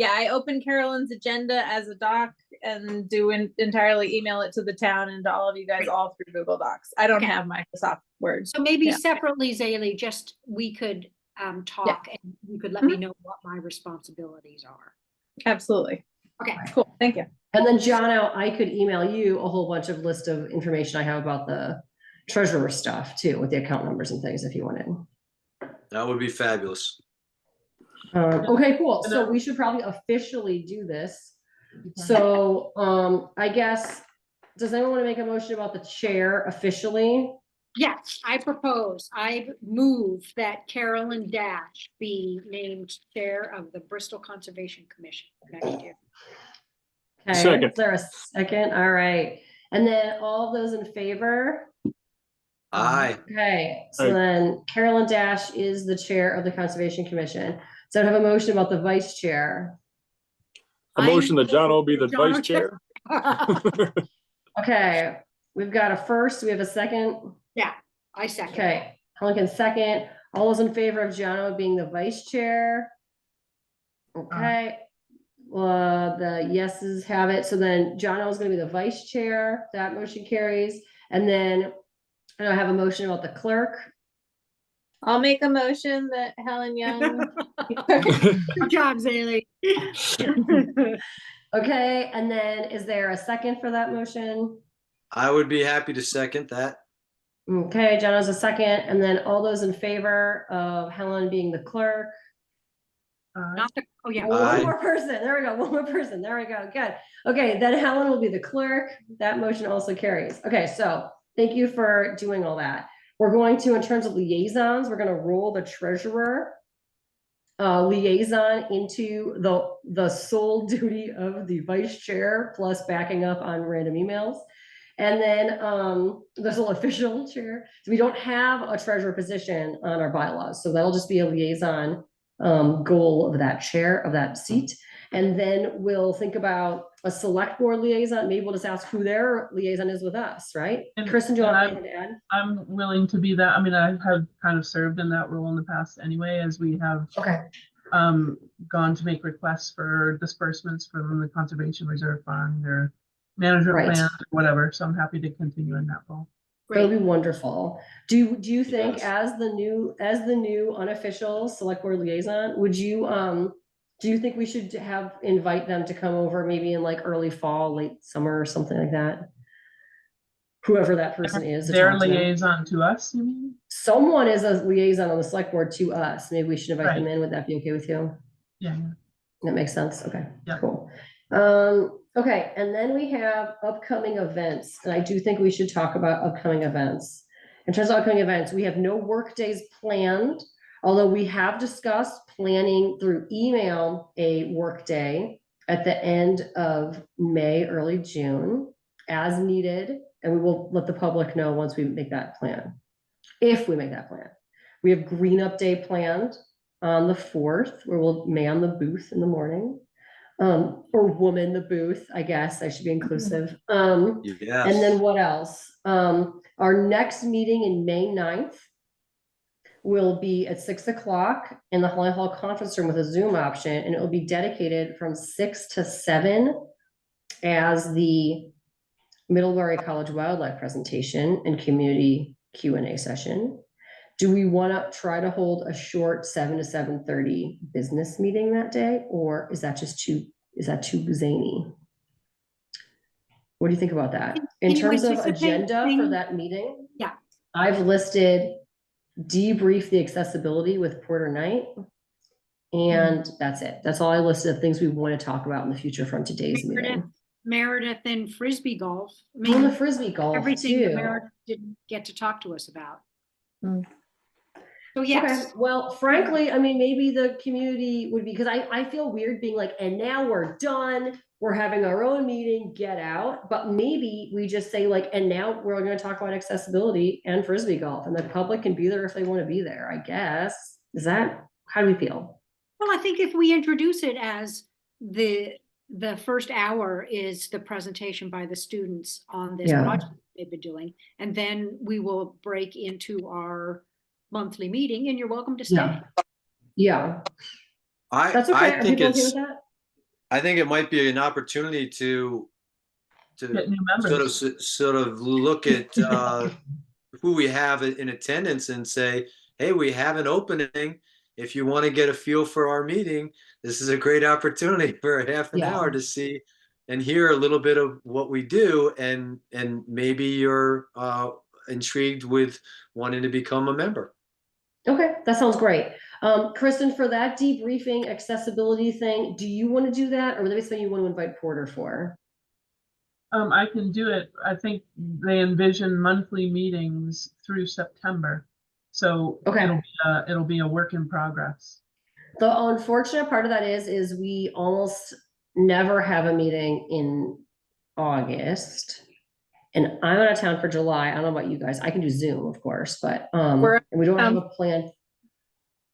I open Carolyn's agenda as a doc and entirely email it to the town and to all of you guys all through Google Docs. I don't Okay. have Microsoft Word. So maybe Yeah. separately, Zaley, just we could talk and you could let me know what my responsibilities are. Absolutely. Okay. Cool. Thank you. And then Jono, I could email you a whole bunch of list of information I have about the treasurer stuff too, with the account numbers and things if you wanted. That would be fabulous. Okay, cool. So we should probably officially do this. So, I guess, does anyone want to make a motion about the chair officially? Yes, I move that Carolyn Dash be named chair of the Bristol Conservation Commission next year. Okay, Second. is there a second? All right. And then all those in favor? Aye. Okay, so Aye. then Carolyn Dash is the chair of the Conservation Commission. So I have a motion about the vice chair. A motion that John will be the John vice chair. Okay, we've got a first, we have a second. I second. Okay, Helen can second. All those in favor of Jono being the vice chair? Okay. The yeses have it. So then Jono is gonna be the vice chair. That motion carries. And then I have a motion about the clerk. I'll make a motion that Helen Young. Good job, Zaley. Okay, and then is there a second for that motion? I would be happy to second that. Okay, Jono's a second, and then all those in favor of Helen being the clerk? Not the, oh yeah. One Aye. more person, there we go, one more person, there we go, good. Okay, then Helen will be the clerk, that motion also carries. Okay, so thank you for doing all that. We're going to, in terms of liaisons, we're gonna roll the treasurer liaison into the sole duty of the vice chair, plus backing up on random emails. And then there's an official chair. So we don't have a treasurer position on our bylaws. So that'll just be a liaison goal of that chair, of that seat. And then we'll think about a select board liaison. Maybe we'll just ask who their liaison is with us, right? And- Kristen, do you and want anything to add? I'm willing to be that. I mean, I have kind of served in that role in the past anyway, as we have Okay. gone to make requests for disbursements from the Conservation Reserve Fund or management Right. plan, whatever. So I'm happy to continue in that role. That would Great. be wonderful. Do you think Yes. as the new unofficial select board liaison, would you do you think we should invite them to come over maybe in like early fall, late summer or something like that? Whoever that person is. to Their talk to them. liaison to us, you mean? Someone is a liaison on the select board to us. Maybe we should invite them Right. in. Would that be okay with you? Yeah. That makes sense. Okay, Yeah. cool. Okay, and then we have upcoming events, and I do think we should talk about upcoming events. In terms of upcoming events, we have no work days planned, although we have discussed planning through email a work day at the end of May, early June, as needed, and we will let the public know once we make that plan. If we make that plan. We have Green Up Day planned on the 4th, where we'll man the booth in the morning. or woman, the booth, I guess I should be inclusive. And then Yes. what else? Our next meeting in May 9th will be at 6 o'clock in the Holly Hall conference room with a Zoom option, and it will be dedicated from 6 to 7 as the Middlebury College Wildlife presentation and community Q&A session. Do we want to try to hold a short 7 to 7:30 business meeting that day, or is that too zany? What do you think about that? In Can you terms of anticipate agenda for things- that meeting? Yeah. I've listed debrief the accessibility with Porter Knight. And that's it. That's all I listed of things we want to talk about in the future from today's meeting. Meredith and Frisbee golf. I On the mean, Frisbee golf everything that too. Meredith didn't get to talk to us about. Mm. So yes. Okay, well, frankly, I mean, maybe the community would be, because I feel weird being like, and now we're done, we're having our own meeting, get out. But maybe we just say like, and now we're gonna talk about accessibility and Frisbee golf, and the public can be there if they want to be there, I guess. How do we feel? Well, I think if we introduce it as the first hour is the presentation by the students on this Yeah. project they've been doing, and then we will break into our monthly meeting, and you're welcome to stay. Yeah. Yeah, I that's okay. I Are think people okay it's with that? I think it might be an opportunity to Get new members. sort of look at who we have in attendance and say, hey, we have an opening. If you want to get a feel for our meeting, this is a great opportunity for a half an Yeah. hour to see and hear a little bit of what we do, and maybe you're intrigued with wanting to become a member. Okay, that sounds great. Kristen, for that debriefing accessibility thing, do you want to do that, or would that be something you want to invite Porter for? I can do it. I think they envision monthly meetings through September. So Okay. it'll be a work in progress. The unfortunate part of that is we almost never have a meeting in August. And I'm out of town for July. I don't know about you guys. I can do Zoom, of course, but and we don't have a plan.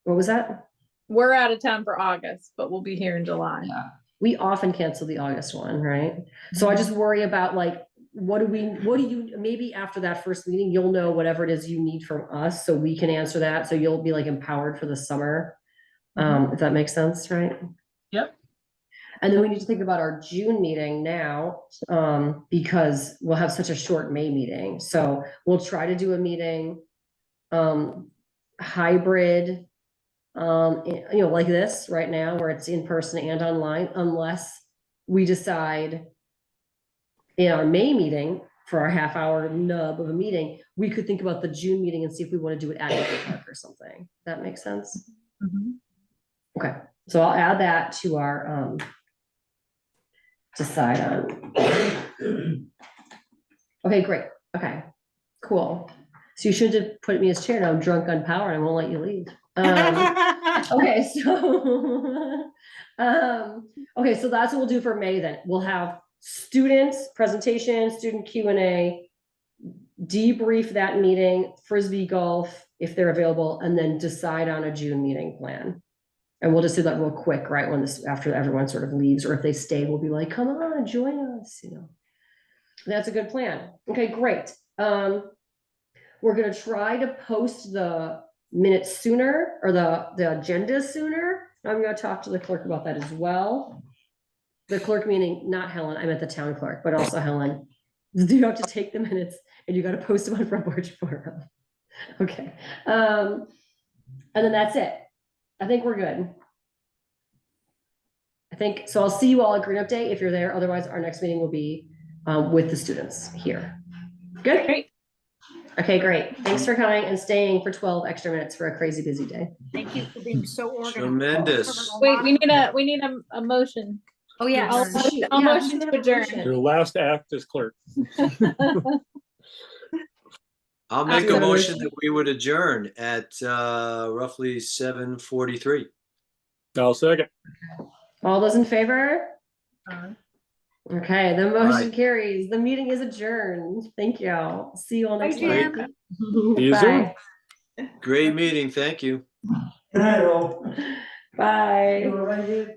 What was that? We're out of town for August, but we'll be here in July. Yeah. We often cancel the August one, right? So I just worry about like, maybe after that first meeting, you'll know whatever it is you need from us, so we can answer that. So you'll be like empowered for the summer. If that makes sense, right? Yep. And then we need to think about our June meeting now, because we'll have such a short May meeting. So we'll try to do a meeting, hybrid, like this right now, where it's in person and online, unless we decide in our May meeting for our half-hour nub of a meeting, we could think about the June meeting and see if we want to do it at Eagle Park or something. That makes sense? Okay, so I'll add that to our decide on. Okay, great. Okay, cool. So you should have put me as chair. Now I'm drunk on power and I won't let you leave. Okay, so okay, so that's what we'll do for May then. We'll have students presentation, student Q&A, debrief that meeting, Frisbee golf if they're available, and then decide on a June meeting plan. And we'll just do that real quick, right? After everyone sort of leaves, or if they stay, we'll be like, come on, join us, That's a good plan. Okay, great. We're gonna try to post the minutes sooner, or the agenda sooner. I'm gonna talk to the clerk about that as well. The clerk meaning not Helen, I meant the town clerk, but also Helen. You have to take the minutes and you gotta post them on Front Porch Forum. Okay, and then that's it. I think we're good. So I'll see you all at Green Up Day if you're there. Otherwise, our next meeting will be with the students here. Good? Great. Okay, great. Thanks for coming and staying for 12 extra minutes for a crazy busy day. Thank you for being so organized. Tremendous. Wait, we need a motion. Oh, yeah. I'll motion to adjourn. Your last act as clerk. I'll make a motion that we would adjourn at roughly 7:43. I'll second. All those in favor? Okay, the motion Aye. carries. The meeting is adjourned. Thank you all. See you all next Bye, week. Jim. See you soon. Bye. Great meeting. Thank you. Good night, all. Bye. You all right here?